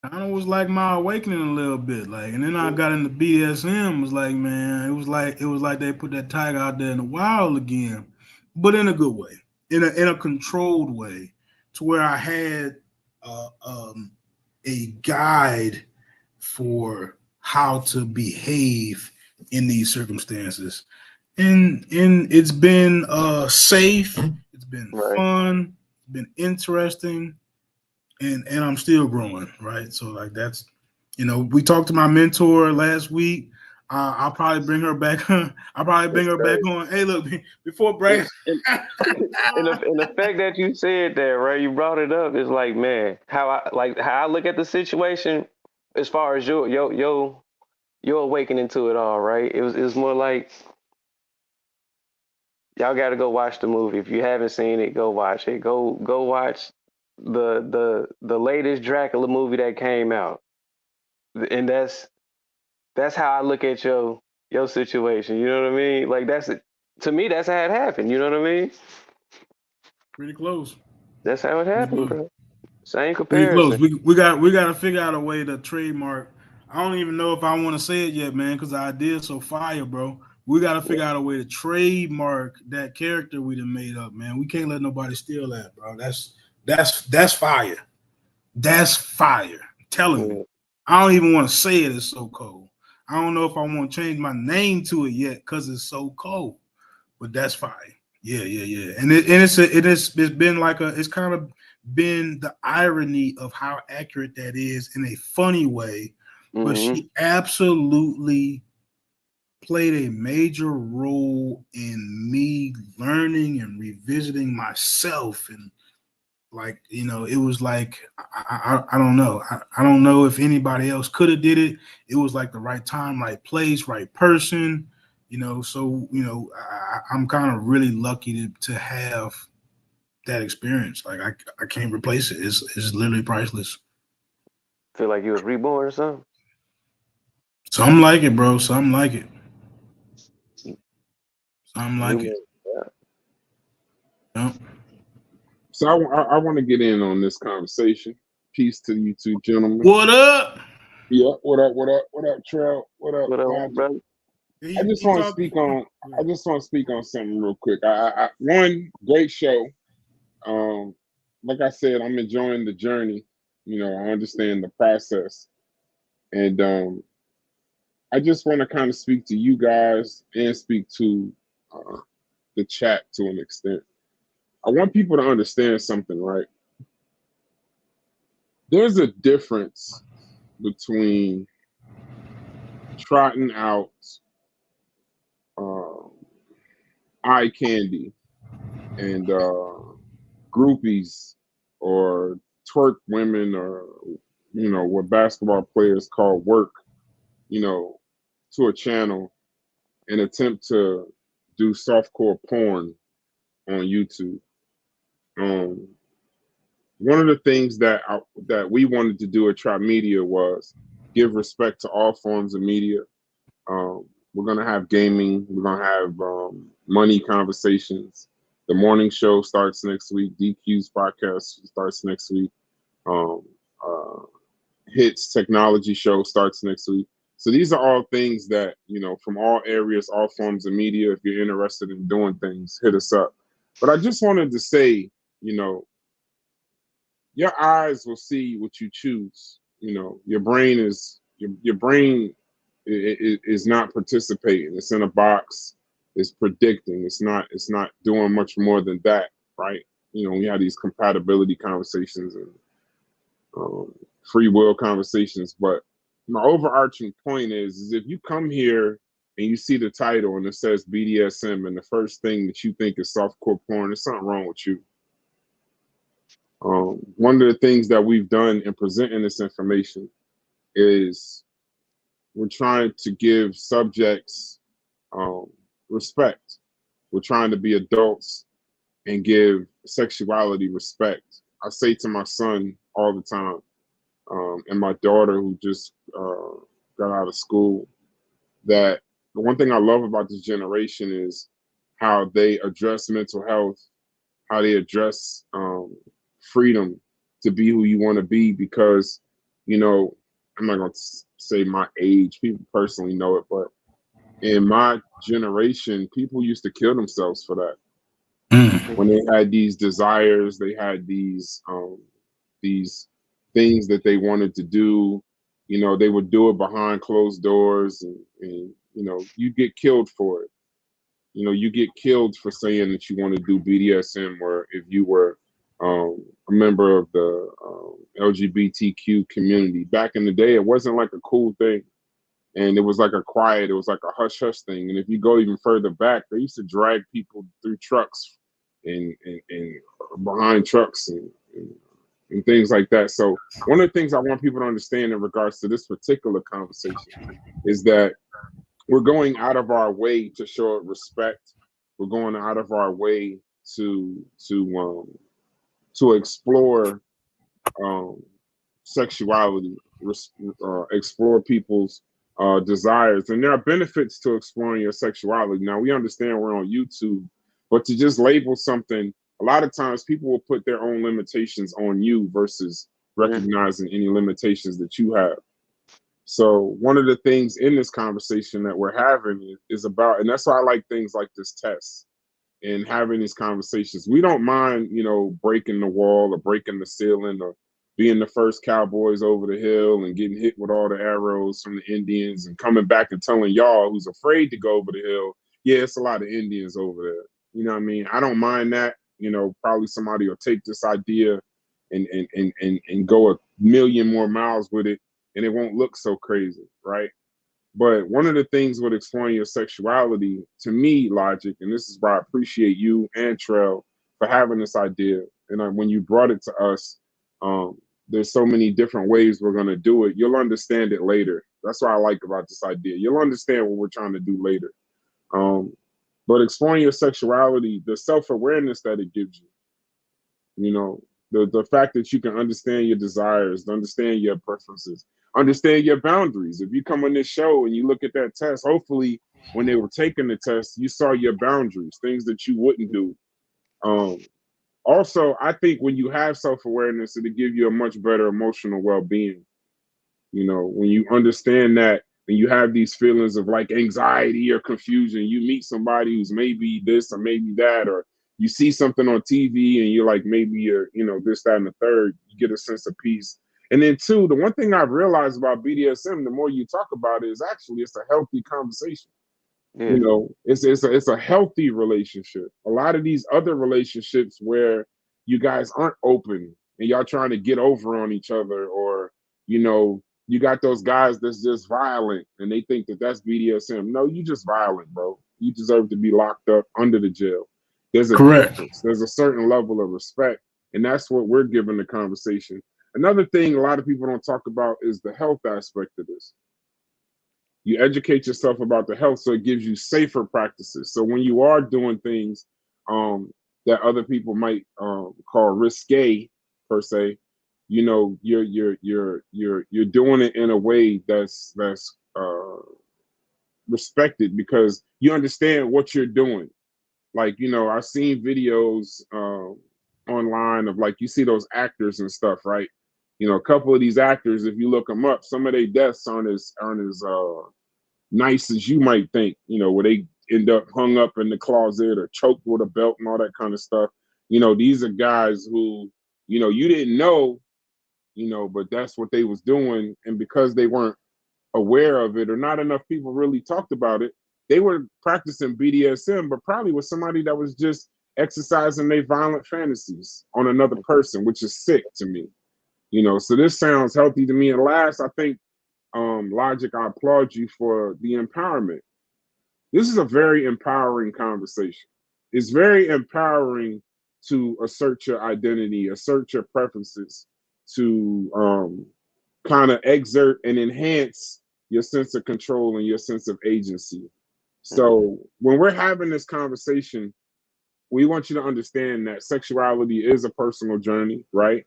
Kind of was like my awakening a little bit, like, and then I got into BDSM. Was like, man, it was like they put that tiger out there in the wild again, but in a good way, in a controlled way, to where I had a guide for how to behave in these circumstances, and it's been safe, it's been Right. fun, it's been interesting, and I'm still growing, right? So like that's, we talked to my mentor last week. I'll probably bring her back. I'll probably bring her back on. Hey, look, before break. And the fact that you said that, right? You brought it up. It's like, man, how I look at the situation, as far as your awakening to it all, right? It was more like, y'all got to go watch the movie. If you haven't seen it, go watch it. Go watch the latest Dracula movie that came out, and that's how I look at your situation. You know what I mean? Like to me, that's how it happened. You know what I mean? Pretty close. That's how it happened, bro. Same Pretty close. comparison. We got to figure out a way to trademark. I don't even know if I want to say it yet, man, because the idea's so fire, bro. We got to figure out a way to trademark that character we done made up, man. We can't let nobody steal that, bro. That's fire. That's fire. I'm telling you. I don't even want to say it. It's so cold. I don't know if I want to change my name to it yet because it's so cold. But that's fire. Yeah. And it's been like it's kind of been the irony of how accurate that is in a funny way. Mm-hmm. But she absolutely played a major role in me learning and revisiting myself, and like, it was like I don't know. I don't know if anybody else could have did it. It was like the right time, right place, right person. So I'm kind of really lucky to have that experience. Like I can't replace it. It's literally priceless. Feel like you was reborn or something? Something like it, bro. Something like it. Something like it. Yeah. So I want to get in on this conversation. Peace to you two gentlemen. What up? Yeah. What up? Trell? What up, brother? I just want to speak on something real quick. One great show. Like I said, I'm enjoying the journey. I understand the process, and I just want to kind of speak to you guys and speak to the chat to an extent. I want people to understand something, right? There's a difference between trotting out eye candy and groupies or twerk women, or what basketball players call work, to a channel and attempt to do softcore porn on YouTube. One of the things that we wanted to do at Trap Media was give respect to all forms of media. We're gonna have gaming. We're gonna have money conversations. The morning show starts next week. DQ's podcast starts next week. Hits technology show starts next week. So these are all things that, from all areas, all forms of media. If you're interested in doing things, hit us up. But I just wanted to say, your eyes will see what you choose. Your brain is not participating. It's in a box. It's predicting. It's not doing much more than that, right? We have these compatibility conversations and free will conversations. But my overarching point is if you come here and you see the title and it says BDSM, and the first thing that you think is softcore porn, there's something wrong with you. One of the things that we've done in presenting this information is we're trying to give subjects respect. We're trying to be adults and give sexuality respect. I say to my son all the time, and my daughter who just got out of school, that the one thing I love about this generation is how they address mental health, how they address freedom to be who you want to be. Because, I'm not going to say my age, people personally know it, but in my generation, people used to kill themselves for that. when they had these desires, they had these things that they wanted to do. You know, they would do it behind closed doors, and you know, you get killed for it. You know, you get killed for saying that you want to do BDSM, or if you were a member of the LGBTQ community. Back in the day, it wasn't like a cool thing. And it was like a quiet, it was like a hush hush thing. And if you go even further back, they used to drag people through trucks and behind trucks and things like that. So one of the things I want people to understand in regards to this particular conversation is that we're going out of our way to show it respect. We're going out of our way to explore sexuality, explore people's desires, and there are benefits to exploring your sexuality. Now we understand we're on YouTube, but to just label something, a lot of times people will put their own limitations on you versus recognizing any limitations that you have. So one of the things in this conversation that we're having is about, and that's why I like things like this test and having these conversations. We don't mind, you know, breaking the wall or breaking the ceiling or being the first cowboys over the hill and getting hit with all the arrows from the Indians and coming back and telling y'all who's afraid to go over the hill, yeah, it's a lot of Indians over there. You know what I mean? I don't mind that. You know, probably somebody will take this idea and go a million more miles with it, and it won't look so crazy, right? But one of the things with exploring your sexuality, to me, Logic, and this is why I appreciate you and Trell for having this idea. And when you brought it to us, there's so many different ways we're going to do it. You'll understand it later. That's what I like about this idea. You'll understand what we're trying to do later. But exploring your sexuality, the self-awareness that it gives you, you know, the fact that you can understand your desires, understand your preferences, understand your boundaries. If you come on this show and you look at that test, hopefully when they were taking the test, you saw your boundaries, things that you wouldn't do. Also, I think when you have self-awareness, it'll give you a much better emotional well-being. You know, when you understand that and you have these feelings of like anxiety or confusion, you meet somebody who's maybe this or maybe that, or you see something on TV and you're like, maybe you're, you know, this, that, and the third, you get a sense of peace. And then two, the one thing I've realized about BDSM, the more you talk about it, is actually it's a healthy conversation. Yeah. You know, it's a healthy relationship. A lot of these other relationships where you guys aren't open and y'all trying to get over on each other, or, you know, you got those guys that's just violent and they think that that's BDSM. No, you just violent, bro. You deserve to be locked up under the jail. There's a difference. There's a certain level of respect, and that's what we're giving the conversation. Another thing a lot of people don't talk about is the health aspect of this. You educate yourself about the health, so it gives you safer practices. So when you are doing things that other people might call risque, per se, you know, you're doing it in a way that's respected because you understand what you're doing. Like, you know, I've seen videos online of, like, you see those actors and stuff, right? You know, a couple of these actors, if you look them up, some of their deaths aren't as nice as you might think, you know, where they end up hung up in the closet or choked with a belt and all that kind of stuff. You know, these are guys who, you know, you didn't know, you know, but that's what they was doing. And because they weren't aware of it, or not enough people really talked about it, they were practicing BDSM, but probably with somebody that was just exercising their violent fantasies on another person, which is sick to me. You know, so this sounds healthy to me. And last, I think, Logic, I applaud you for the empowerment. This is a very empowering conversation. It's very empowering to assert your identity, assert your preferences, to kind of exert and enhance your sense of control and your sense of agency. So when we're having this conversation, we want you to understand that sexuality is a personal journey, right?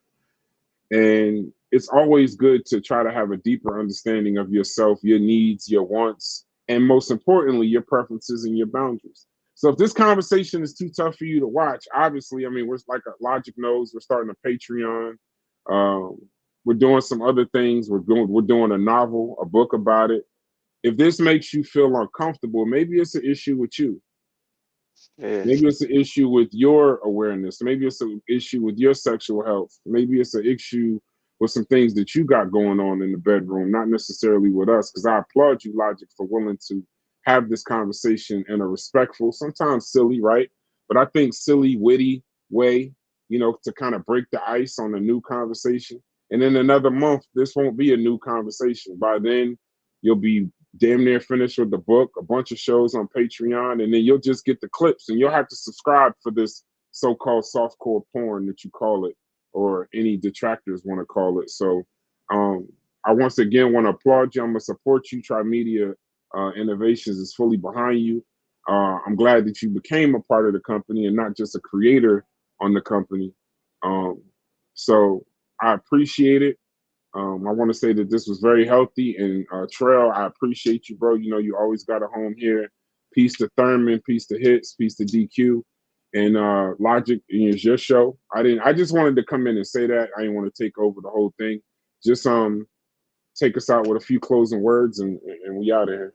And it's always good to try to have a deeper understanding of yourself, your needs, your wants, and most importantly, your preferences and your boundaries. So if this conversation is too tough for you to watch, obviously, I mean, we're like Logic knows, we're starting a Patreon. We're doing some other things. We're doing a novel, a book about it. If this makes you feel uncomfortable, maybe it's an issue with you. Yeah. Maybe it's an issue with your awareness. Maybe it's an issue with your sexual health. Maybe it's an issue with some things that you got going on in the bedroom, not necessarily with us. Because I applaud you, Logic, for willing to have this conversation in a respectful, sometimes silly, right? But I think silly, witty way, to kind of break the ice on a new conversation. And in another month, this won't be a new conversation. By then, you'll be damn near finished with the book, a bunch of shows on Patreon, and then you'll just get the clips and you'll have to subscribe for this so-called softcore porn that you call it, or any detractors want to call it. So I once again want to applaud you. I'm going to support you. Trimedia Innovations is fully behind you. I'm glad that you became a part of the company and not just a creator on the company. So I appreciate it. I want to say that this was very healthy. And Trell, I appreciate you, bro. You always got a home here. Peace to Thurman, peace to Hits, peace to DQ. And Logic is your show. I just wanted to come in and say that. I didn't want to take over the whole thing. Just take us out with a few closing words and we out of here.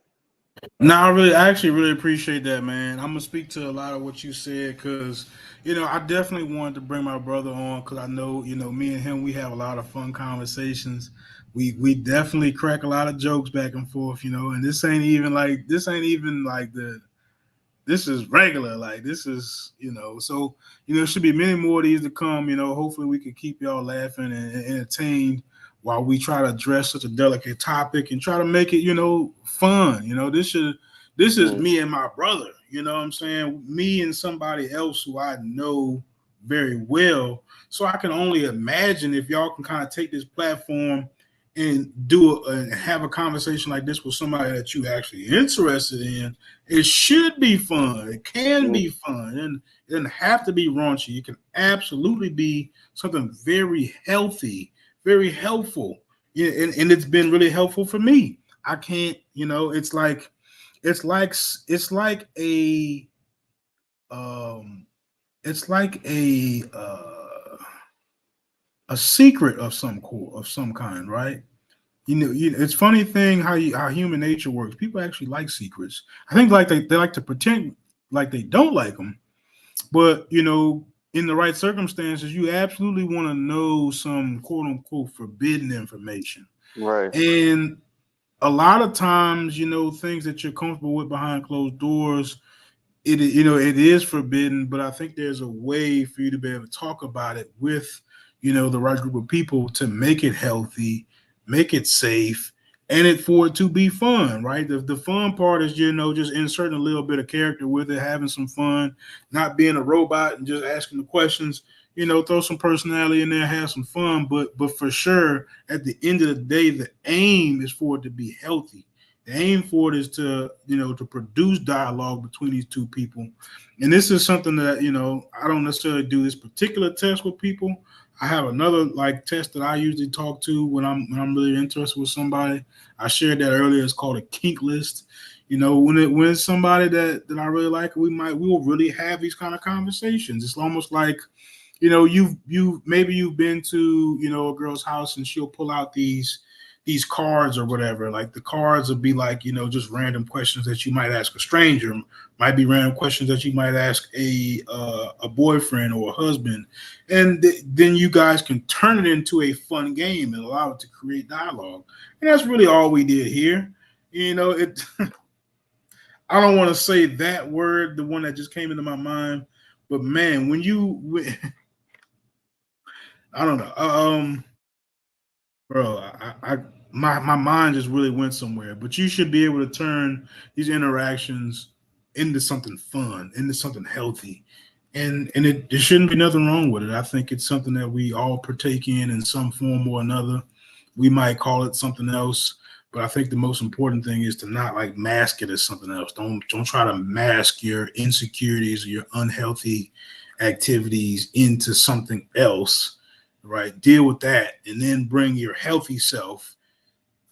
No, I actually really appreciate that, man. I'm gonna speak to a lot of what you said because, I definitely wanted to bring my brother on because I know, me and him, we have a lot of fun conversations. We definitely crack a lot of jokes back and forth, and this ain't even like this is regular. Like this is, so, there should be many more of these to come. Hopefully we can keep y'all laughing and entertained while we try to address such a delicate topic and try to make it, fun. This is me and my brother, you know what I'm saying? Me and somebody else who I know very well. So I can only imagine if y'all can kind of take this platform and and have a conversation like this with somebody that you actually interested in. It should be fun. It can be fun, and it doesn't have to be raunchy. It can absolutely be something very healthy, very helpful. Yeah, and it's been really helpful for me. I can't, it's like a secret of some kind, right? It's funny thing how human nature works. People actually like secrets. I think like they like to pretend like they don't like them, but in the right circumstances, you absolutely want to know some quote unquote forbidden information. Right. And a lot of times, things that you're comfortable with behind closed doors, it is forbidden, but I think there's a way for you to be able to talk about it with, the right group of people to make it healthy, make it safe, and for it to be fun, right? The fun part is, just inserting a little bit of character with it, having some fun, not being a robot and just asking the questions, throw some personality in there, have some fun, but for sure, at the end of the day, the aim is for it to be healthy. The aim for it is to, to produce dialogue between these two people. And this is something that, I don't necessarily do this particular test with people. I have another test that I usually talk to when I'm really interested with somebody. I shared that earlier. It's called a kink list. When it's somebody that I really like, we will really have these kind of conversations. It's almost like, you've been to, a girl's house and she'll pull out these cards or whatever. Like the cards will be like, just random questions that you might ask a stranger, might be random questions that you might ask a boyfriend or a husband. And then you guys can turn it into a fun game and allow it to create dialogue. And that's really all we did here. I don't want to say that word, the one that just came into my mind, but man, when I don't know. Bro, my mind just really went somewhere. But you should be able to turn these interactions into something fun, into something healthy. And there shouldn't be nothing wrong with it. I think it's something that we all partake in some form or another. We might call it something else, but I think the most important thing is to not mask it as something else. Don't try to mask your insecurities or your unhealthy activities into something else. Right, deal with that, and then bring your healthy self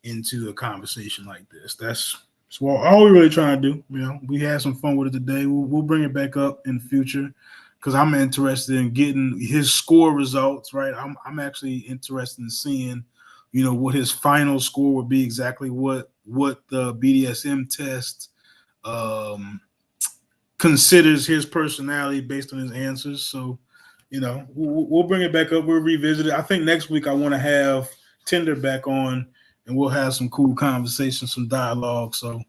into a conversation like this. That's all we're really trying to do. We had some fun with it today. We'll bring it back up in the future because I'm interested in getting his score results. Right, I'm actually interested in seeing, what his final score would be. Exactly what the BDSM test considers his personality based on his answers. So, you know, we'll bring it back up. We'll revisit it. I think next week I want to have Tinder back on, and we'll have some cool conversations, some dialogue. So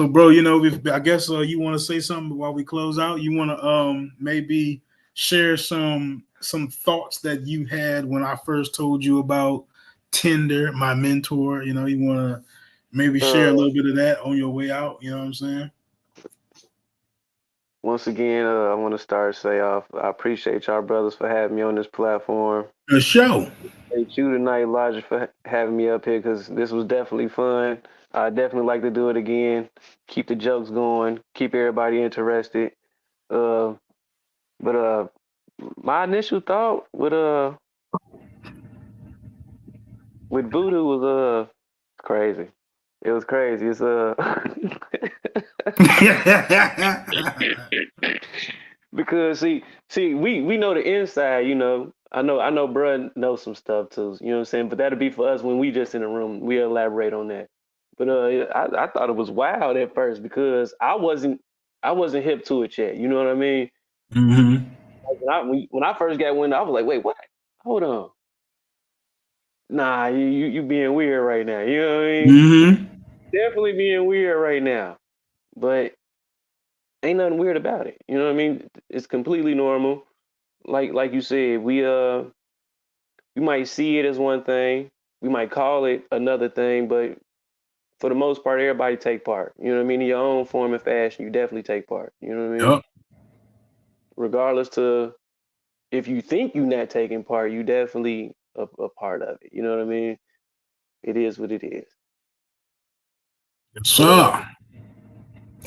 bro, you know, I guess you want to say something while we close out. You want to maybe share some thoughts that you had when I first told you about Tinder, my mentor. You know, you want to maybe share a little bit of that on your way out. You know what I'm saying? Once again, I want to say off. I appreciate y'all brothers for having me on this platform. The show. Thank you tonight, Elijah, for having me up here because this was definitely fun. I definitely like to do it again. Keep the jokes going. Keep everybody interested. But my initial thought with Voodoo was crazy. It was crazy. It's because see, we know the inside, you know. I know bruh knows some stuff too, you know what I'm saying? But that'll be for us when we just in the room. We'll elaborate on that. But I thought it was wild at first because I wasn't hip to it yet. You know what I mean? Mm-hmm. Like when I first got wind, I was like, wait, what? Hold on. Nah, you being weird right now. You know what I mean? Mm-hmm. Definitely being weird right now. But ain't nothing weird about it. You know what I mean? It's completely normal. Like you said, we might see it as one thing, we might call it another thing, but for the most part, everybody take part. You know what I mean? In your own form and fashion, you definitely take part. You know what I mean? Yep. Regardless to if you think you're not taking part, you definitely a part of it. You know what I mean? It is what it is. Yes, sir.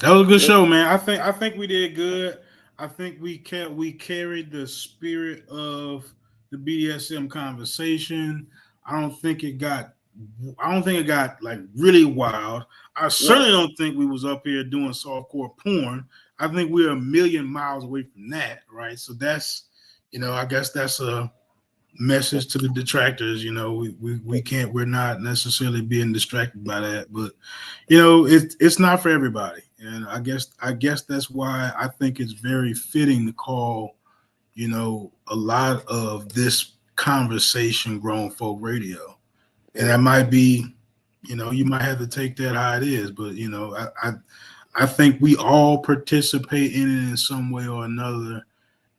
That was a good show, man. I think we did good. I think we carried the spirit of the BDSM conversation. I don't think it got like really wild. I certainly don't think we was up here doing softcore porn. I think we're a million miles away from that, right? So that's, you know, I guess that's a message to the detractors. You know, we're not necessarily being distracted by that, but you know, it's not for everybody. And I guess that's why I think it's very fitting to call, you know, a lot of this conversation grown folk radio. And that might be, you know, you might have to take that how it is, but you know, I think we all participate in it in some way or another,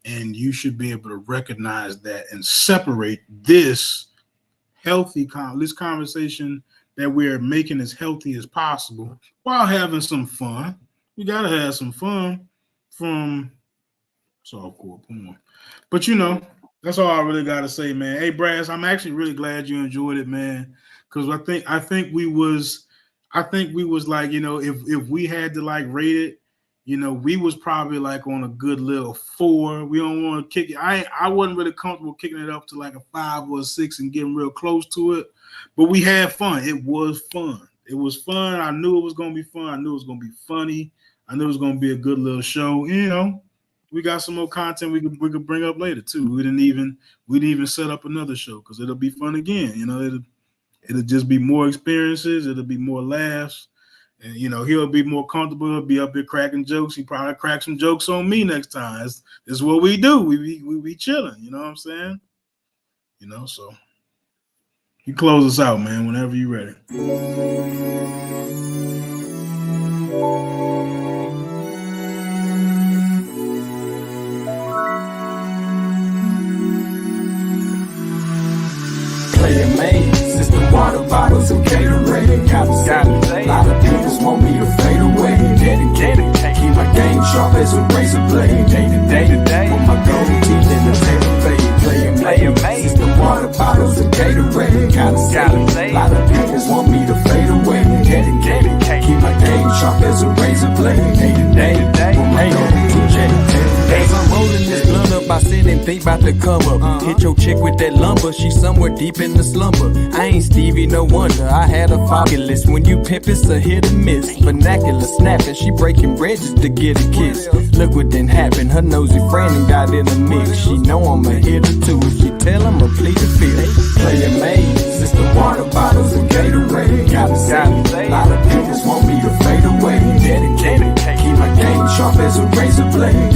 and you should be able to recognize that and separate this healthy this conversation that we're making as healthy as possible while having some fun. You gotta have some fun from softcore porn. But you know, that's all I really gotta say, man. Hey Brass, I'm actually really glad you enjoyed it, man. Because I think we was like, you know, if we had to like rate it, you know, we was probably like on a good little 4. We don't want to kick it. I wasn't really comfortable kicking it up to like a 5 or a 6 and getting real close to it. But we had fun. It was fun. It was fun. I knew it was gonna be fun. I knew it was gonna be funny. I knew it was gonna be a good little show. You know, we got some more content we could bring up later too. We didn't even set up another show because it'll be fun again. You know, it'll just be more experiences. It'll be more laughs. And, you know, he'll be more comfortable. He'll be up here cracking jokes. He probably crack some jokes on me next time. This is what we do. We be chilling. You know what I'm saying? You know, so you close us out, man, whenever you're ready. Playing maze, system water bottles and Gatorade. A lot of people want me to fade away. Dedicated, keep my game sharp as a razor blade. Day to day, with my gold teeth in the paper fade. Playing maze, system water bottles and Gatorade. A lot of people want me to fade away. Dedicated, keep my game sharp as a razor blade. Day to day, with my gold teeth. As I'm rolling this blunt up, I sit and think about the come up. Hit your chick with that lumber, she somewhere deep in the slumber. I ain't Stevie, no wonder. I had a foggy list. When you pimp, it's a hit or miss. Vernacular snapping, she breaking bridges to get a kiss. Look what done happened. Her nosy friend got in a mix. She know I'm a hitter too. If she tell him, I plead the fifth. Playing maze, system water bottles and Gatorade. A lot of people want me to fade away. Dedicated, keep my game sharp as a razor blade.